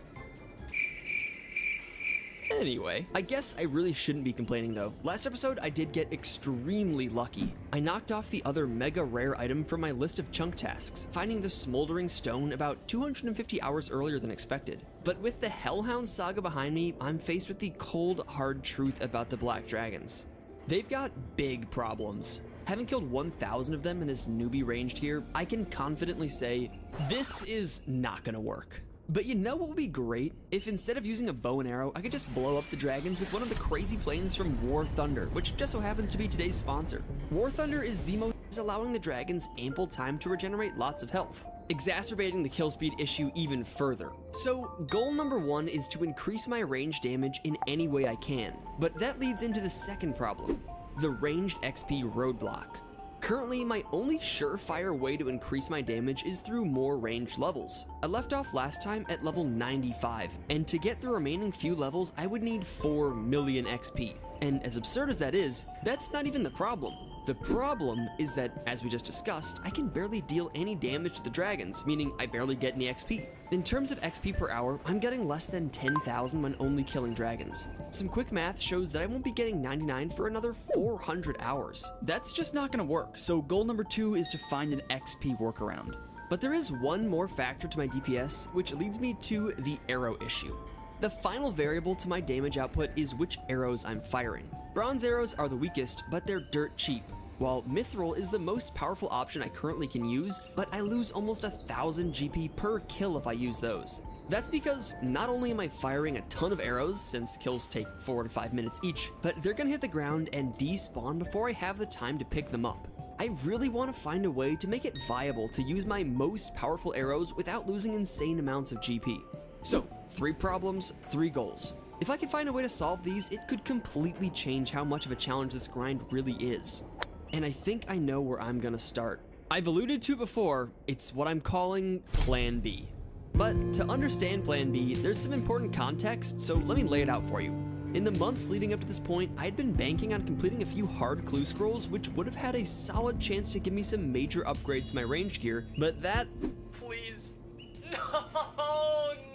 Anyway, I guess I really shouldn't be complaining though. Last episode, I did get extremely lucky. I knocked off the other mega rare item from my list of chunk tasks, finding the smoldering stone about 250 hours earlier than expected. But with the Hellhound saga behind me, I'm faced with the cold, hard truth about the Black Dragons. They've got big problems. Having killed 1,000 of them in this newbie ranged here, I can confidently say, this is not gonna work. But you know what would be great? If instead of using a bow and arrow, I could just blow up the dragons with one of the crazy planes from War Thunder, which just so happens to be today's sponsor. War Thunder is the most allowing the dragons ample time to regenerate lots of health, exacerbating the kill speed issue even further. So goal number 1 is to increase my range damage in any way I can, but that leads into the second problem, the ranged XP roadblock. Currently, my only surefire way to increase my damage is through more ranged levels. I left off last time at level 95, and to get the remaining few levels, I would need 4 million XP. And as absurd as that is, that's not even the problem. The problem is that, as we just discussed, I can barely deal any damage to the dragons, meaning I barely get any XP. In terms of XP per hour, I'm getting less than 10,000 when only killing dragons. Some quick math shows that I won't be getting 99 for another 400 hours. That's just not gonna work, so goal number 2 is to find an XP workaround. But there is one more factor to my DPS, which leads me to the arrow issue. The final variable to my damage output is which arrows I'm firing. Bronze arrows are the weakest, but they're dirt cheap, while Mithril is the most powerful option I currently can use, but I lose almost 1,000 GP per kill if I use those. That's because not only am I firing a ton of arrows, since kills take 4 to 5 minutes each, but they're gonna hit the ground and despawn before I have the time to pick them up. I really want to find a way to make it viable to use my most powerful arrows without losing insane amounts of GP. So, 3 problems, 3 goals. If I could find a way to solve these, it could completely change how much of a challenge this grind really is. And I think I know where I'm gonna start. I've alluded to it before, it's what I'm calling Plan B. But to understand Plan B, there's some important context, so let me lay it out for you. In the months leading up to this point, I'd been banking on completing a few hard clue scrolls, which would have had a solid chance to give me some major upgrades to my ranged gear, but that, please,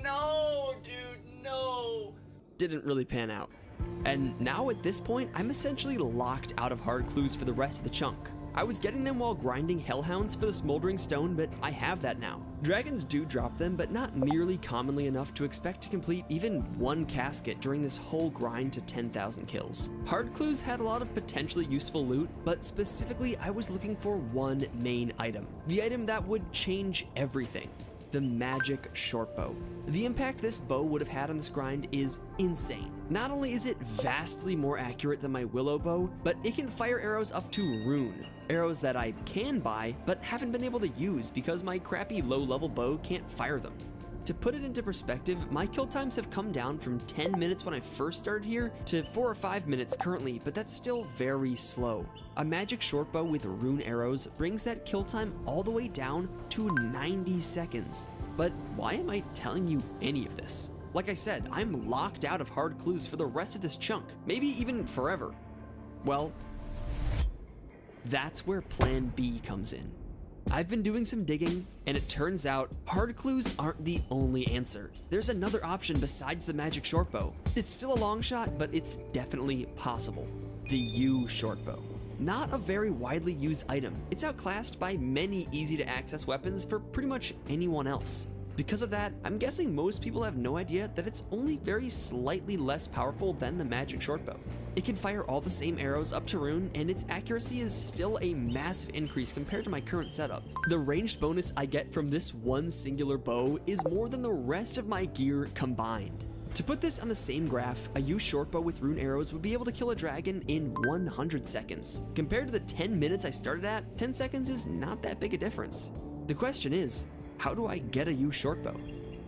no, dude, no, didn't really pan out. And now at this point, I'm essentially locked out of hard clues for the rest of the chunk. I was getting them while grinding Hellhounds for the Smoldering Stone, but I have that now. Dragons do drop them, but not nearly commonly enough to expect to complete even 1 casket during this whole grind to 10,000 kills. Hard clues had a lot of potentially useful loot, but specifically I was looking for one main item. The item that would change everything. The magic shortbow. The impact this bow would have had on this grind is insane. Not only is it vastly more accurate than my willow bow, but it can fire arrows up to rune. Arrows that I can buy, but haven't been able to use because my crappy low-level bow can't fire them. To put it into perspective, my kill times have come down from 10 minutes when I first started here to 4 or 5 minutes currently, but that's still very slow. A magic shortbow with rune arrows brings that kill time all the way down to 90 seconds. But why am I telling you any of this? Like I said, I'm locked out of hard clues for the rest of this chunk, maybe even forever. Well, that's where Plan B comes in. I've been doing some digging, and it turns out hard clues aren't the only answer. There's another option besides the magic shortbow. It's still a long shot, but it's definitely possible. The U shortbow. Not a very widely used item. It's outclassed by many easy to access weapons for pretty much anyone else. Because of that, I'm guessing most people have no idea that it's only very slightly less powerful than the magic shortbow. It can fire all the same arrows up to rune, and its accuracy is still a massive increase compared to my current setup. The ranged bonus I get from this one singular bow is more than the rest of my gear combined. To put this on the same graph, a U shortbow with rune arrows would be able to kill a dragon in 100 seconds. Compared to the 10 minutes I started at, 10 seconds is not that big a difference. The question is, how do I get a U shortbow?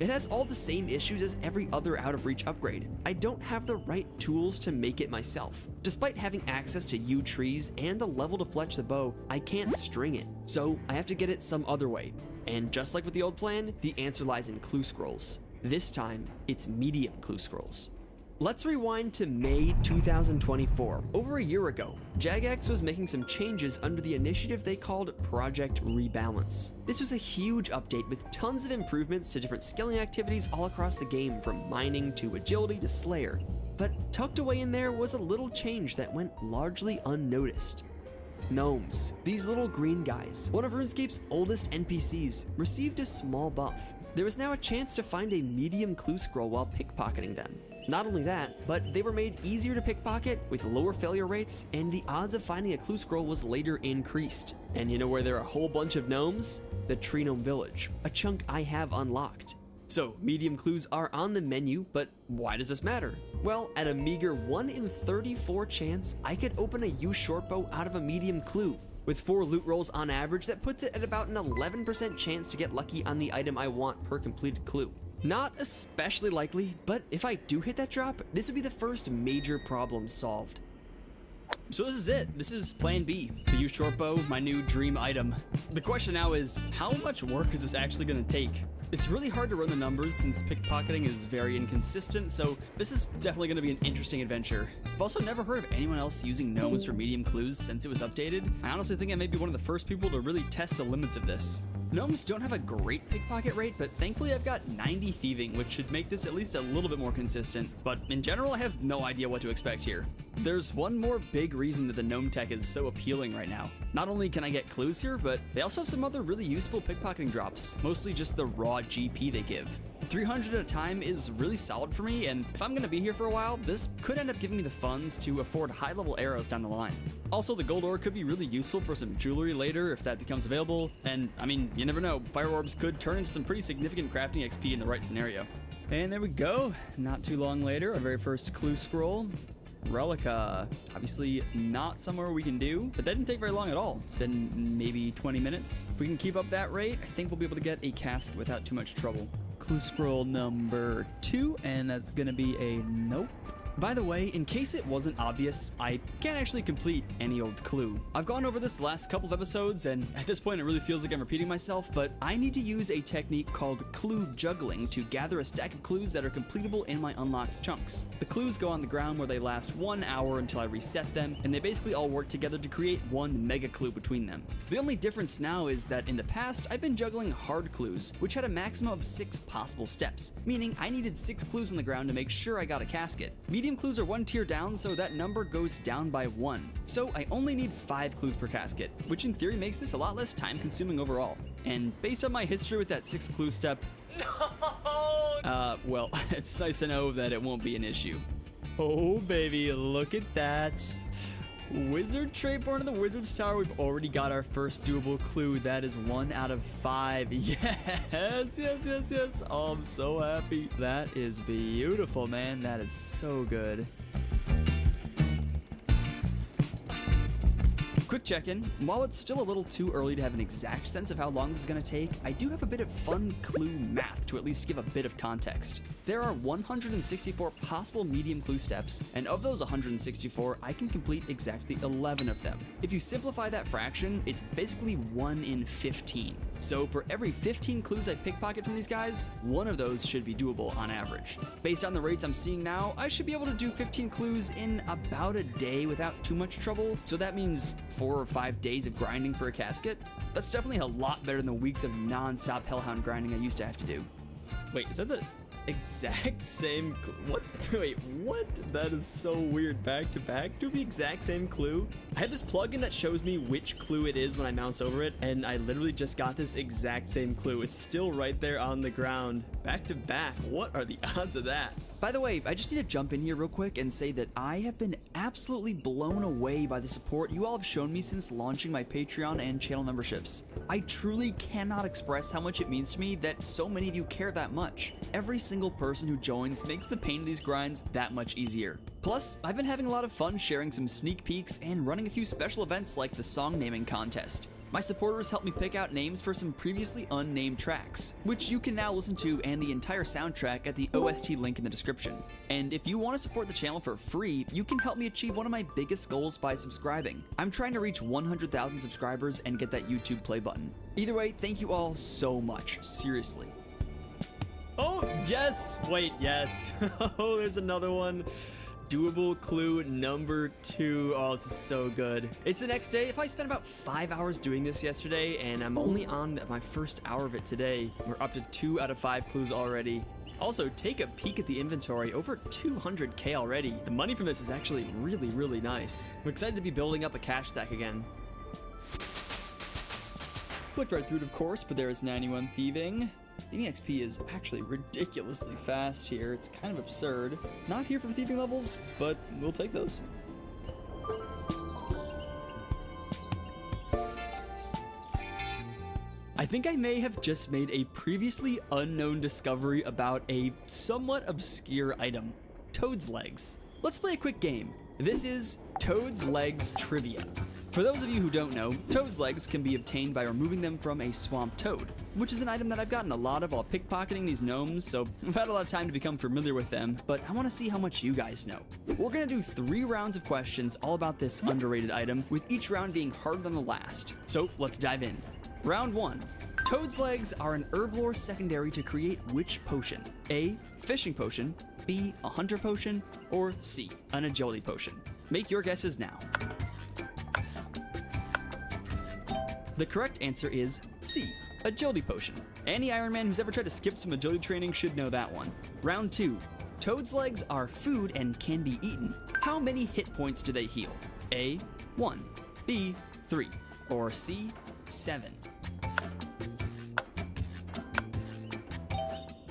It has all the same issues as every other out of reach upgrade. I don't have the right tools to make it myself. Despite having access to yew trees and the level to fletch the bow, I can't string it. So I have to get it some other way. And just like with the old plan, the answer lies in clue scrolls. This time, it's medium clue scrolls. Let's rewind to May 2024. Over a year ago, Jagex was making some changes under the initiative they called Project Rebalance. This was a huge update with tons of improvements to different skilling activities all across the game, from mining to agility to slayer. But tucked away in there was a little change that went largely unnoticed. Gnomes, these little green guys, one of RuneScape's oldest NPCs, received a small buff. There was now a chance to find a medium clue scroll while pickpocketing them. Not only that, but they were made easier to pickpocket with lower failure rates, and the odds of finding a clue scroll was later increased. And you know where there are a whole bunch of gnomes? The Tree Gnome Village, a chunk I have unlocked. So, medium clues are on the menu, but why does this matter? Well, at a meager 1 in 34 chance, I could open a U shortbow out of a medium clue. With 4 loot rolls on average, that puts it at about an 11% chance to get lucky on the item I want per completed clue. Not especially likely, but if I do hit that drop, this would be the first major problem solved. So this is it. This is plan B, the U shortbow, my new dream item. The question now is, how much work is this actually gonna take? It's really hard to run the numbers since pickpocketing is very inconsistent, so this is definitely going to be an interesting adventure. I've also never heard of anyone else using gnomes for medium clues since it was updated. I honestly think I may be one of the first people to really test the limits of this. Gnomes don't have a great pickpocket rate, but thankfully I've got 90 thieving, which should make this at least a little bit more consistent. But in general, I have no idea what to expect here. There's one more big reason that the gnome tech is so appealing right now. Not only can I get clues here, but they also have some other really useful pickpocketing drops, mostly just the raw GP they give. 300 at a time is really solid for me, and if I'm gonna be here for a while, this could end up giving me the funds to afford high-level arrows down the line. Also, the gold ore could be really useful for some jewelry later if that becomes available, and I mean, you never know, fire orbs could turn into some pretty significant crafting XP in the right scenario. And there we go, not too long later, our very first clue scroll. Relica, obviously not somewhere we can do, but that didn't take very long at all. It's been maybe 20 minutes. If we can keep up that rate, I think we'll be able to get a cask without too much trouble. Clue scroll number 2, and that's gonna be a nope. By the way, in case it wasn't obvious, I can't actually complete any old clue. I've gone over this the last couple of episodes, and at this point it really feels like I'm repeating myself, but I need to use a technique called clue juggling to gather a stack of clues that are completable in my unlocked chunks. The clues go on the ground where they last 1 hour until I reset them, and they basically all work together to create one mega clue between them. The only difference now is that in the past, I've been juggling hard clues, which had a maximum of 6 possible steps, meaning I needed 6 clues on the ground to make sure I got a casket. Medium clues are 1 tier down, so that number goes down by 1. So I only need 5 clues per casket, which in theory makes this a lot less time consuming overall. And based on my history with that 6 clue step, well, it's nice to know that it won't be an issue. Oh baby, look at that. Wizard trait born in the Wizard's Tower. We've already got our first doable clue. That is 1 out of 5. Yes, yes, yes, yes. Oh, I'm so happy. That is beautiful, man. That is so good. Quick check-in. While it's still a little too early to have an exact sense of how long this is going to take, I do have a bit of fun clue math to at least give a bit of context. There are 164 possible medium clue steps, and of those 164, I can complete exactly 11 of them. If you simplify that fraction, it's basically 1 in 15. So for every 15 clues I pickpocket from these guys, 1 of those should be doable on average. Based on the rates I'm seeing now, I should be able to do 15 clues in about a day without too much trouble, so that means 4 or 5 days of grinding for a casket. That's definitely a lot better than the weeks of non-stop Hellhound grinding I used to have to do. Wait, is that the Exact same what? Wait, what? That is so weird. Back to back? Do the exact same clue? I have this plugin that shows me which clue it is when I mouse over it, and I literally just got this exact same clue. It's still right there on the ground. Back to back. What are the odds of that? By the way, I just need to jump in here real quick and say that I have been absolutely blown away by the support you all have shown me since launching my Patreon and channel memberships. I truly cannot express how much it means to me that so many of you care that much. Every single person who joins makes the pain of these grinds that much easier. Plus, I've been having a lot of fun sharing some sneak peeks and running a few special events like the song naming contest. My supporters helped me pick out names for some previously unnamed tracks, which you can now listen to and the entire soundtrack at the OST link in the description. And if you want to support the channel for free, you can help me achieve one of my biggest goals by subscribing. I'm trying to reach 100,000 subscribers and get that YouTube play button. Either way, thank you all so much, seriously. Oh, yes! Wait, yes. Oh, there's another one. Doable clue number 2. Oh, this is so good. It's the next day. If I spent about 5 hours doing this yesterday, and I'm only on my first hour of it today, we're up to 2 out of 5 clues already. Also, take a peek at the inventory. Over 200k already. The money from this is actually really, really nice. I'm excited to be building up a cash stack again. Clicked right through it, of course, but there is 91 thieving. Thieving XP is actually ridiculously fast here. It's kind of absurd. Not here for thieving levels, but we'll take those. I think I may have just made a previously unknown discovery about a somewhat obscure item. Toad's legs. Let's play a quick game. This is Toad's Legs Trivia. For those of you who don't know, Toad's legs can be obtained by removing them from a swamp toad, which is an item that I've gotten a lot of while pickpocketing these gnomes, so I've had a lot of time to become familiar with them, but I want to see how much you guys know. We're going to do 3 rounds of questions all about this underrated item, with each round being harder than the last. So let's dive in. Round 1. Toad's legs are an herblore secondary to create which potion? A. Fishing potion, B. A hunter potion, or C. An agility potion. Make your guesses now. The correct answer is C, agility potion. Any Iron Man who's ever tried to skip some agility training should know that one. Round 2. Toad's legs are food and can be eaten. How many hit points do they heal? A, 1, B, 3, or C, 7.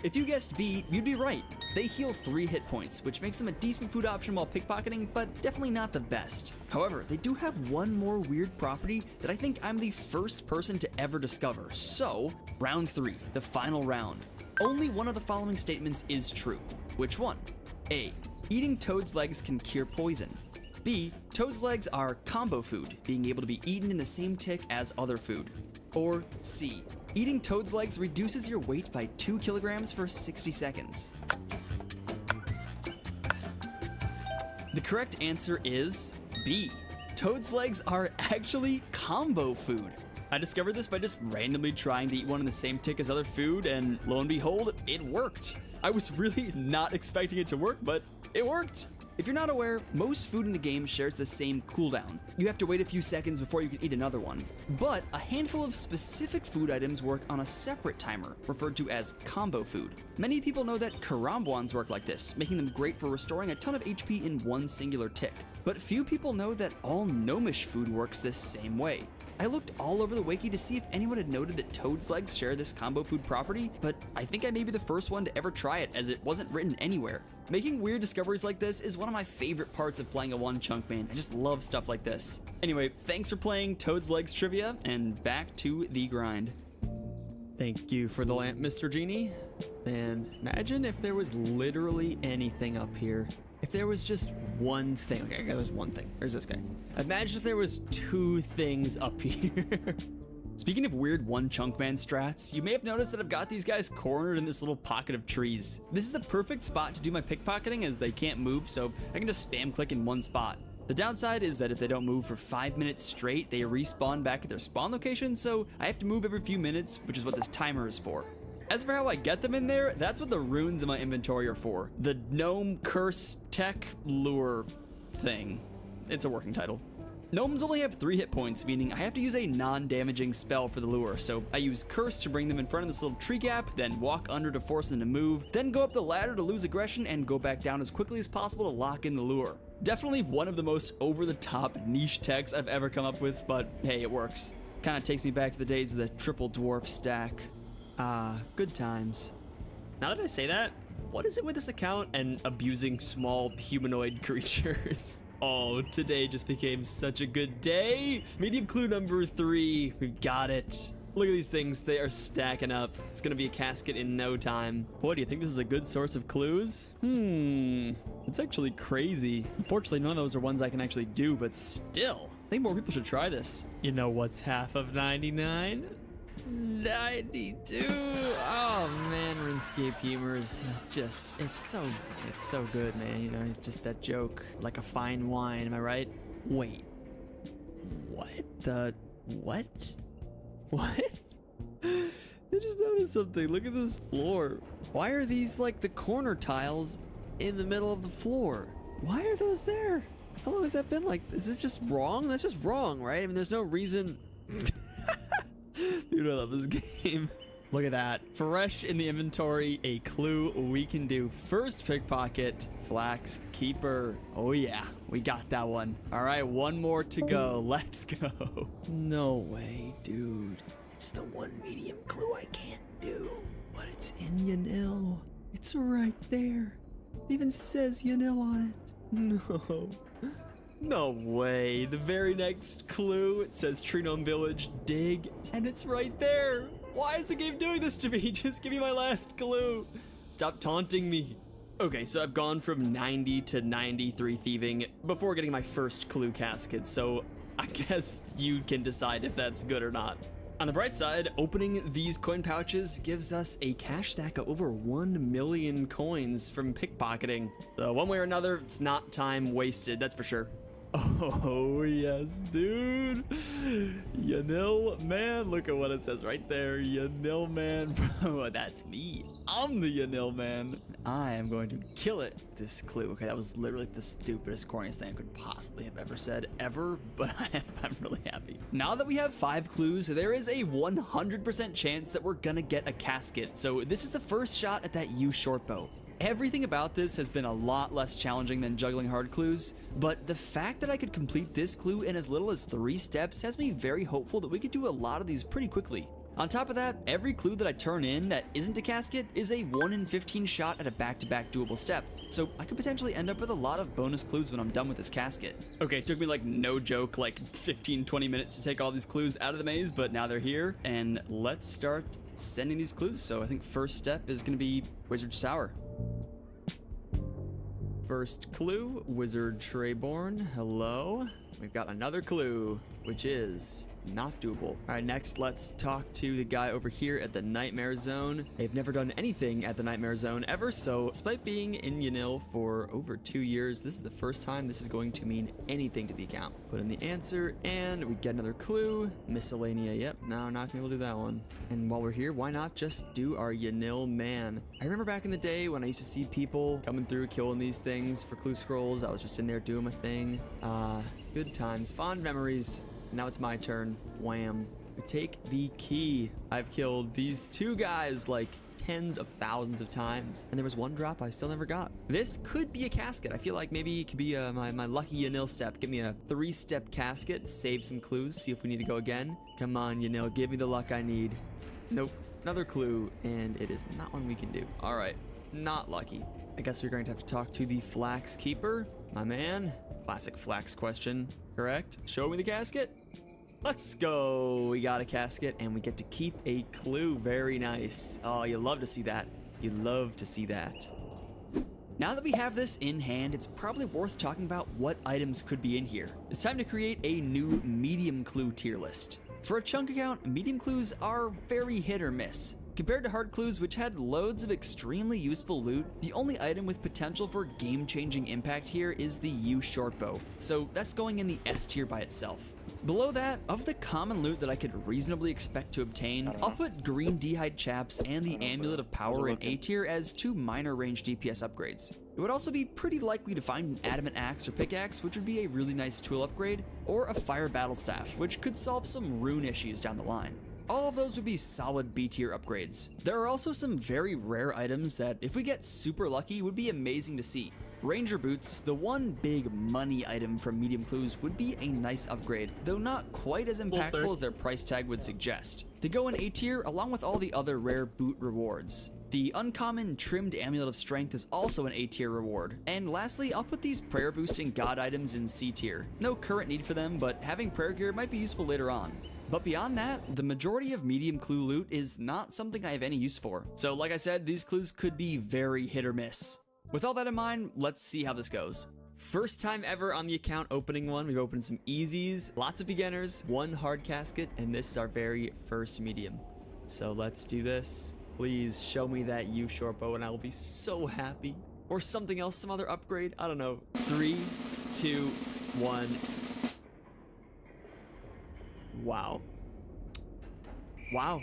If you guessed B, you'd be right. They heal 3 hit points, which makes them a decent food option while pickpocketing, but definitely not the best. However, they do have one more weird property that I think I'm the first person to ever discover. So, round 3, the final round. Only one of the following statements is true. Which one? A. Eating Toad's legs can cure poison. B. Toad's legs are combo food, being able to be eaten in the same tick as other food. Or C. Eating Toad's legs reduces your weight by 2 kilograms for 60 seconds. The correct answer is B. Toad's legs are actually combo food. I discovered this by just randomly trying to eat one in the same tick as other food, and lo and behold, it worked. I was really not expecting it to work, but it worked. If you're not aware, most food in the game shares the same cooldown. You have to wait a few seconds before you can eat another one. But a handful of specific food items work on a separate timer, referred to as combo food. Many people know that karambwans work like this, making them great for restoring a ton of HP in one singular tick. But few people know that all gnomish food works this same way. I looked all over the wiki to see if anyone had noted that Toad's legs share this combo food property, but I think I may be the first one to ever try it, as it wasn't written anywhere. Making weird discoveries like this is one of my favorite parts of playing a One Chunk Man. I just love stuff like this. Anyway, thanks for playing Toad's Legs Trivia, and back to the grind. Thank you for the lamp, Mr. Genie. Man, imagine if there was literally anything up here. If there was just one thing. Okay, there's one thing. There's this guy. Imagine if there was 2 things up here. Speaking of weird One Chunk Man strats, you may have noticed that I've got these guys cornered in this little pocket of trees. This is the perfect spot to do my pickpocketing, as they can't move, so I can just spam click in one spot. The downside is that if they don't move for 5 minutes straight, they respawn back at their spawn location, so I have to move every few minutes, which is what this timer is for. As for how I get them in there, that's what the runes in my inventory are for. The Gnome Curse Tech Lure thing. It's a working title. Gnomes only have 3 hit points, meaning I have to use a non-damaging spell for the lure, so I use Curse to bring them in front of this little tree gap, then walk under to force them to move, then go up the ladder to lose aggression, and go back down as quickly as possible to lock in the lure. Definitely one of the most over-the-top niche techs I've ever come up with, but hey, it works. Kinda takes me back to the days of the triple dwarf stack. Ah, good times. Now that I say that, what is it with this account and abusing small humanoid creatures? Oh, today just became such a good day. Medium clue number 3, we've got it. Look at these things, they are stacking up. It's gonna be a casket in no time. What, do you think this is a good source of clues? It's actually crazy. Unfortunately, none of those are ones I can actually do, but still, I think more people should try this. You know what's half of 99? 92. Oh man, RuneScape humors. It's so good, man. You know, it's just that joke, like a fine wine. Am I right? Wait, what? I just noticed something. Look at this floor. Why are these like the corner tiles in the middle of the floor? Why are those there? How long has that been like? Is this just wrong? That's just wrong, right? I mean, there's no reason. Dude, I love this game. Look at that. Fresh in the inventory, a clue we can do. First pickpocket, Flax Keeper. Oh yeah, we got that one. All right, one more to go. Let's go. No way, dude. It's the one medium clue I can't do, but it's in Yanil. It's right there. It even says Yanil on it. No. No way. The very next clue, it says Tree Gnome Village, dig, and it's right there. Why is the game doing this to me? Just give me my last clue. Stop taunting me. Okay, so I've gone from 90 to 93 thieving before getting my first clue casket, so I guess you can decide if that's good or not. On the bright side, opening these coin pouches gives us a cash stack of over 1 million coins from pickpocketing. So one way or another, it's not time wasted, that's for sure. Oh yes, dude. Yanil man, look at what it says right there. Yanil man, bro, that's me. I'm the Yanil man. I am going to kill it with this clue. Okay, that was literally the stupidest, corniest thing I could possibly have ever said, ever, but I'm really happy. Now that we have 5 clues, there is a 100% chance that we're gonna get a casket. So this is the first shot at that U shortbow. Everything about this has been a lot less challenging than juggling hard clues, but the fact that I could complete this clue in as little as 3 steps has me very hopeful that we could do a lot of these pretty quickly. On top of that, every clue that I turn in that isn't a casket is a 1 in 15 shot at a back-to-back doable step, so I could potentially end up with a lot of bonus clues when I'm done with this casket. Okay, it took me like no joke like 15-20 minutes to take all these clues out of the maze, but now they're here, and let's start sending these clues. So I think first step is going to be Wizard's Tower. First clue, Wizard Treyborn, hello. We've got another clue, which is not doable. All right, next let's talk to the guy over here at the Nightmare Zone. They've never done anything at the Nightmare Zone ever, so despite being in Yanil for over 2 years, this is the first time this is going to mean anything to the account. Put in the answer, and we get another clue. Miscellanea, yep, no, not gonna be able to do that one. And while we're here, why not just do our Yanil man? I remember back in the day when I used to see people coming through killing these things for clue scrolls. I was just in there doing my thing. Good times, fond memories. Now it's my turn. Wham. We take the key. I've killed these 2 guys like tens of thousands of times, and there was 1 drop I still never got. This could be a casket. I feel like maybe it could be my lucky Yanil step. Give me a 3-step casket, save some clues, see if we need to go again. Come on, Yanil, give me the luck I need. Nope, another clue, and it is not one we can do. All right, not lucky. I guess we're going to have to talk to the Flax Keeper, my man. Classic Flax question, correct? Show me the casket. Let's go. We got a casket, and we get to keep a clue. Very nice. Oh, you love to see that. You love to see that. Now that we have this in hand, it's probably worth talking about what items could be in here. It's time to create a new medium clue tier list. For a chunk account, medium clues are very hit or miss. Compared to hard clues, which had loads of extremely useful loot, the only item with potential for game-changing impact here is the U shortbow, so that's going in the S tier by itself. Below that, of the common loot that I could reasonably expect to obtain, I'll put green D'hide chaps and the Amulet of Power in A tier as 2 minor range DPS upgrades. It would also be pretty likely to find an Adamant Axe or Pickaxe, which would be a really nice tool upgrade, or a Fire Battle Staff, which could solve some rune issues down the line. All of those would be solid B tier upgrades. There are also some very rare items that, if we get super lucky, would be amazing to see. Ranger Boots, the one big money item from medium clues, would be a nice upgrade, though not quite as impactful as their price tag would suggest. They go in A tier along with all the other rare boot rewards. The uncommon Trimmed Amulet of Strength is also an A tier reward. And lastly, I'll put these prayer boosting god items in C tier. No current need for them, but having prayer gear might be useful later on. But beyond that, the majority of medium clue loot is not something I have any use for. So like I said, these clues could be very hit or miss. With all that in mind, let's see how this goes. First time ever on the account opening one. We've opened some easies, lots of beginners, 1 hard casket, and this is our very first medium. So let's do this. Please show me that U shortbow and I will be so happy. Or something else, some other upgrade, I don't know. 3, 2, 1. Wow. Wow.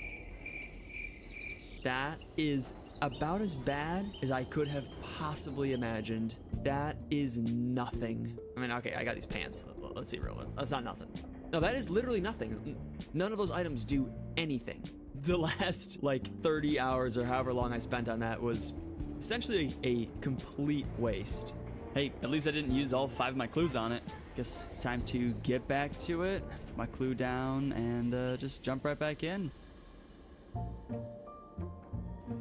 That is about as bad as I could have possibly imagined. That is nothing. I mean, okay, I got these pants. Let's be real. That's not nothing. No, that is literally nothing. None of those items do anything. The last, like, 30 hours or however long I spent on that was essentially a complete waste. Hey, at least I didn't use all 5 of my clues on it. Guess it's time to get back to it. Put my clue down and just jump right back in.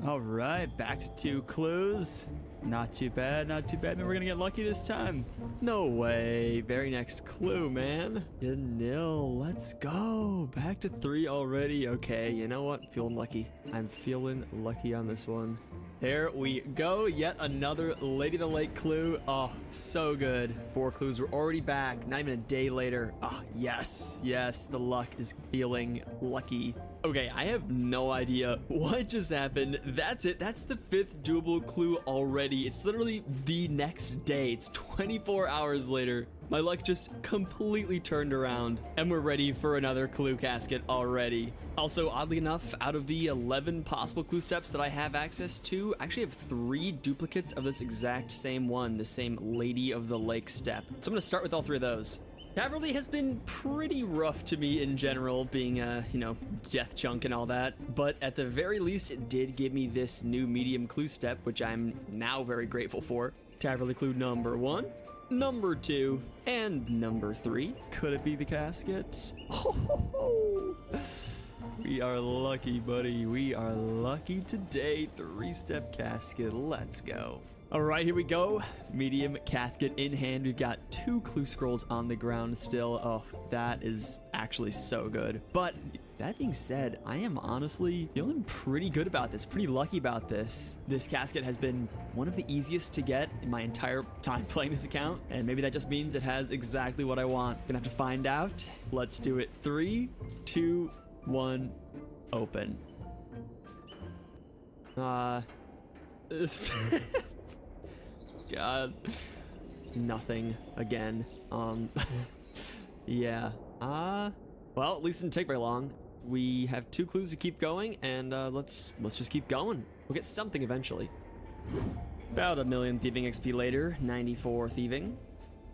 All right, back to 2 clues. Not too bad, not too bad. Maybe we're gonna get lucky this time. No way. Very next clue, man. Nil. Let's go. Back to 3 already. Okay, you know what? Feeling lucky. I'm feeling lucky on this one. There we go. Yet another Lady of the Lake clue. Oh, so good. 4 clues. We're already back. Not even a day later. Oh, yes. Yes, the luck is feeling lucky. Okay, I have no idea what just happened. That's it. That's the 5th doable clue already. It's literally the next day. It's 24 hours later. My luck just completely turned around, and we're ready for another clue casket already. Also, oddly enough, out of the 11 possible clue steps that I have access to, I actually have 3 duplicates of this exact same one, the same Lady of the Lake step. So I'm gonna start with all 3 of those. Cavalry has been pretty rough to me in general, being, you know, death chunk and all that, but at the very least, it did give me this new medium clue step, which I'm now very grateful for. Cavalry clue number 1, number 2, and number 3. Could it be the casket? Oh, we are lucky, buddy. We are lucky today. 3-step casket. Let's go. All right, here we go. Medium casket in hand. We've got 2 clue scrolls on the ground still. Oh, that is actually so good. But that being said, I am honestly feeling pretty good about this, pretty lucky about this. This casket has been one of the easiest to get in my entire time playing this account, and maybe that just means it has exactly what I want. Gonna have to find out. Let's do it. 3, 2, 1, open. God, nothing again. Yeah. Well, at least it didn't take very long. We have 2 clues to keep going, and let's just keep going. We'll get something eventually. About 1,000,000 thieving XP later, 94 thieving.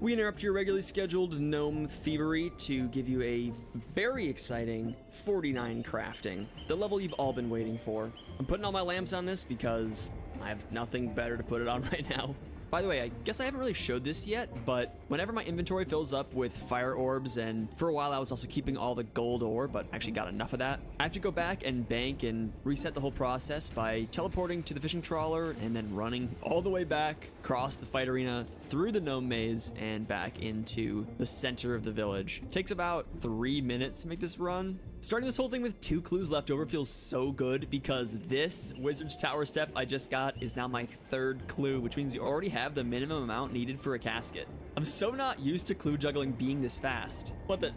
We interrupt your regularly scheduled gnome thievery to give you a very exciting 49 crafting, the level you've all been waiting for. I'm putting all my lamps on this because I have nothing better to put it on right now. By the way, I guess I haven't really showed this yet, but whenever my inventory fills up with fire orbs, and for a while I was also keeping all the gold ore, but I actually got enough of that, I have to go back and bank and reset the whole process by teleporting to the fishing trawler and then running all the way back across the fight arena, through the gnome maze, and back into the center of the village. It takes about 3 minutes to make this run. Starting this whole thing with 2 clues left over feels so good because this Wizard's Tower step I just got is now my 3rd clue, which means you already have the minimum amount needed for a casket. I'm so not used to clue juggling being this fast. What the?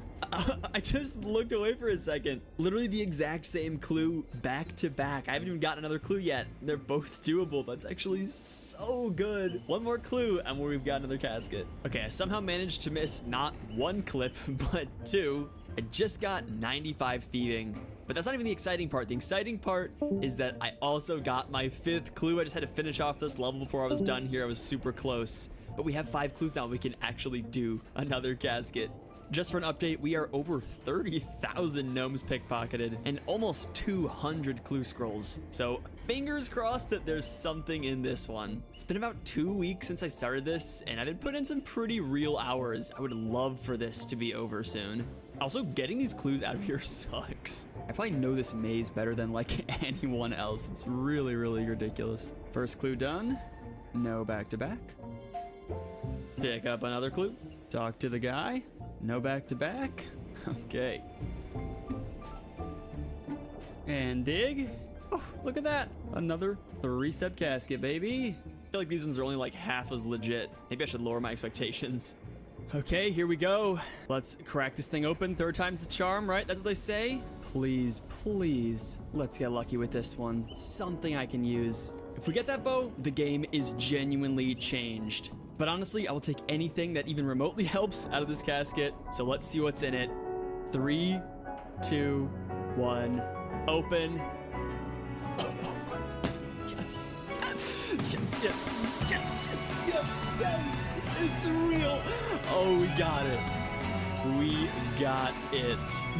I just looked away for a second. Literally the exact same clue back to back. I haven't even gotten another clue yet. They're both doable. That's actually so good. One more clue and we've got another casket. Okay, I somehow managed to miss not one clip, but two. I just got 95 thieving. But that's not even the exciting part. The exciting part is that I also got my 5th clue. I just had to finish off this level before I was done here. I was super close. But we have 5 clues now. We can actually do another casket. Just for an update, we are over 30,000 gnomes pickpocketed and almost 200 clue scrolls. So fingers crossed that there's something in this one. It's been about 2 weeks since I started this, and I've been putting in some pretty real hours. I would love for this to be over soon. Also, getting these clues out of here sucks. I probably know this maze better than like anyone else. It's really, really ridiculous. First clue done. No back to back. Pick up another clue. Talk to the guy. No back to back. Okay. And dig. Oh, look at that. Another 3-step casket, baby. I feel like these ones are only like half as legit. Maybe I should lower my expectations. Okay, here we go. Let's crack this thing open. 3rd time's the charm, right? That's what they say. Please, please, let's get lucky with this one. Something I can use. If we get that bow, the game is genuinely changed. But honestly, I will take anything that even remotely helps out of this casket. So let's see what's in it. 3, 2, 1, open. Yes. Yes, yes, yes, yes, yes, yes. It's real. Oh, we got it. We got it.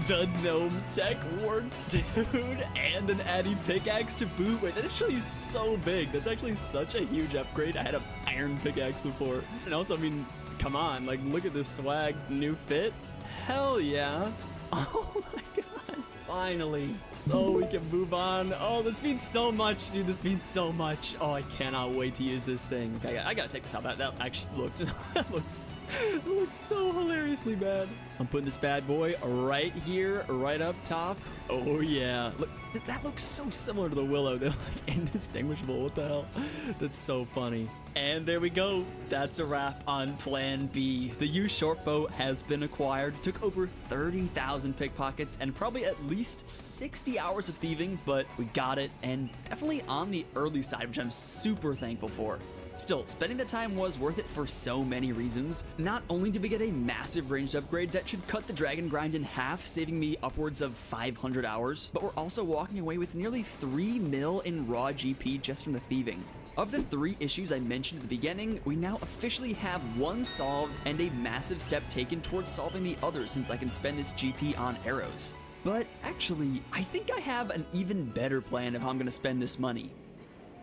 The gnome tech worked, dude. And an Addy pickaxe to boot. Wait, that's actually so big. That's actually such a huge upgrade. I had an iron pickaxe before. And also, I mean, come on. Like, look at this swag. New fit. Hell yeah. Oh my god. Finally. Oh, we can move on. Oh, this means so much, dude. This means so much. Oh, I cannot wait to use this thing. Okay, I gotta take this out. That actually looks, that looks so hilariously bad. I'm putting this bad boy right here, right up top. Oh yeah. Look, that looks so similar to the Willow. They're like indistinguishable. What the hell? That's so funny. And there we go. That's a wrap on Plan B. The U shortbow has been acquired. Took over 30,000 pickpockets and probably at least 60 hours of thieving, but we got it, and definitely on the early side, which I'm super thankful for. Still, spending the time was worth it for so many reasons. Not only did we get a massive ranged upgrade that should cut the dragon grind in half, saving me upwards of 500 hours, but we're also walking away with nearly 3 mil in raw GP just from the thieving. Of the 3 issues I mentioned at the beginning, we now officially have 1 solved and a massive step taken towards solving the other, since I can spend this GP on arrows. But actually, I think I have an even better plan of how I'm going to spend this money.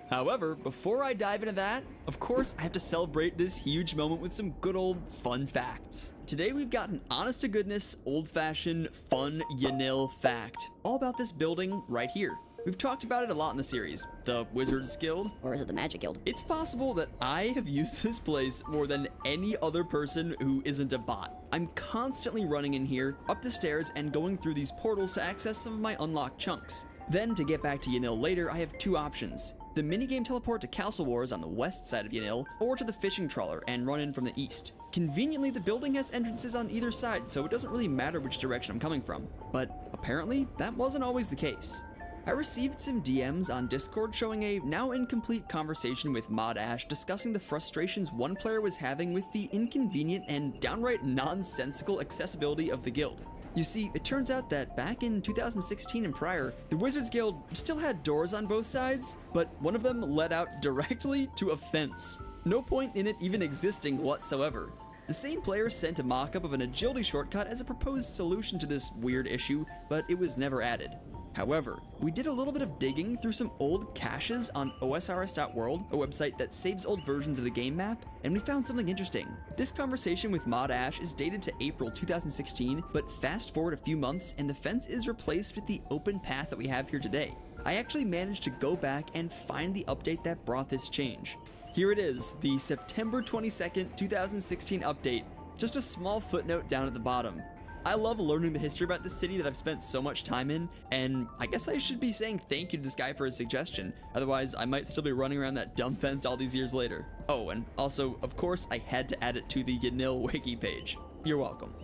However, before I dive into that, of course I have to celebrate this huge moment with some good old fun facts. Today we've got an honest-to-goodness, old-fashioned, fun Yanil fact, all about this building right here. We've talked about it a lot in the series. The Wizards Guild. Or is it the Magic Guild? It's possible that I have used this place more than any other person who isn't a bot. I'm constantly running in here, up the stairs, and going through these portals to access some of my unlocked chunks. Then, to get back to Yanil later, I have 2 options. The minigame teleport to Castle Wars on the west side of Yanil, or to the fishing trawler and run in from the east. Conveniently, the building has entrances on either side, so it doesn't really matter which direction I'm coming from. But apparently, that wasn't always the case. I received some DMs on Discord showing a now incomplete conversation with Mod Ash discussing the frustrations one player was having with the inconvenient and downright nonsensical accessibility of the guild. You see, it turns out that back in 2016 and prior, the Wizards Guild still had doors on both sides, but one of them led out directly to a fence. No point in it even existing whatsoever. The same player sent a mock-up of an agility shortcut as a proposed solution to this weird issue, but it was never added. However, we did a little bit of digging through some old caches on osrs.world, a website that saves old versions of the game map, and we found something interesting. This conversation with Mod Ash is dated to April 2016, but fast forward a few months and the fence is replaced with the open path that we have here today. I actually managed to go back and find the update that brought this change. Here it is, the September 22nd, 2016 update. Just a small footnote down at the bottom. I love learning the history about this city that I've spent so much time in, and I guess I should be saying thank you to this guy for his suggestion. Otherwise, I might still be running around that dumb fence all these years later. Oh, and also, of course, I had to add it to the Yanil wiki page. You're welcome.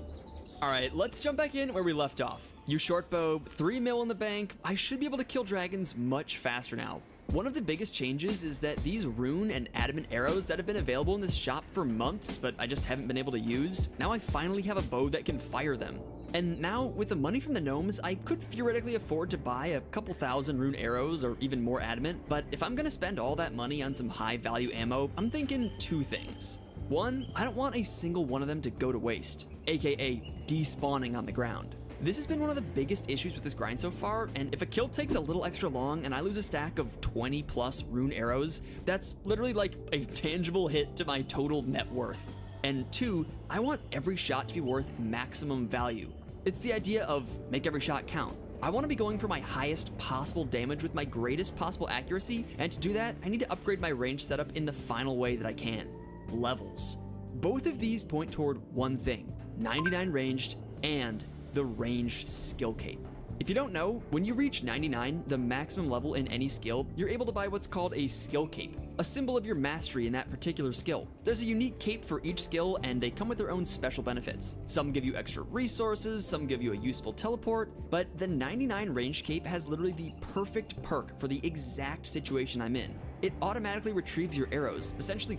Alright, let's jump back in where we left off. You short bow, 3 mil in the bank. I should be able to kill dragons much faster now. One of the biggest changes is that these rune and adamant arrows that have been available in this shop for months, but I just haven't been able to use, now I finally have a bow that can fire them. And now, with the money from the gnomes, I could theoretically afford to buy a couple thousand rune arrows or even more adamant, but if I'm gonna spend all that money on some high value ammo, I'm thinking 2 things. 1, I don't want a single one of them to go to waste, aka despawning on the ground. This has been one of the biggest issues with this grind so far, and if a kill takes a little extra long and I lose a stack of 20 plus rune arrows, that's literally like a tangible hit to my total net worth. And 2, I want every shot to be worth maximum value. It's the idea of make every shot count. I want to be going for my highest possible damage with my greatest possible accuracy, and to do that, I need to upgrade my range setup in the final way that I can. Levels. Both of these point toward one thing, 99 ranged and the ranged skill cape. If you don't know, when you reach 99, the maximum level in any skill, you're able to buy what's called a skill cape, a symbol of your mastery in that particular skill. There's a unique cape for each skill, and they come with their own special benefits. Some give you extra resources, some give you a useful teleport, but the 99 ranged cape has literally the perfect perk for the exact situation I'm in. It automatically retrieves your arrows, essentially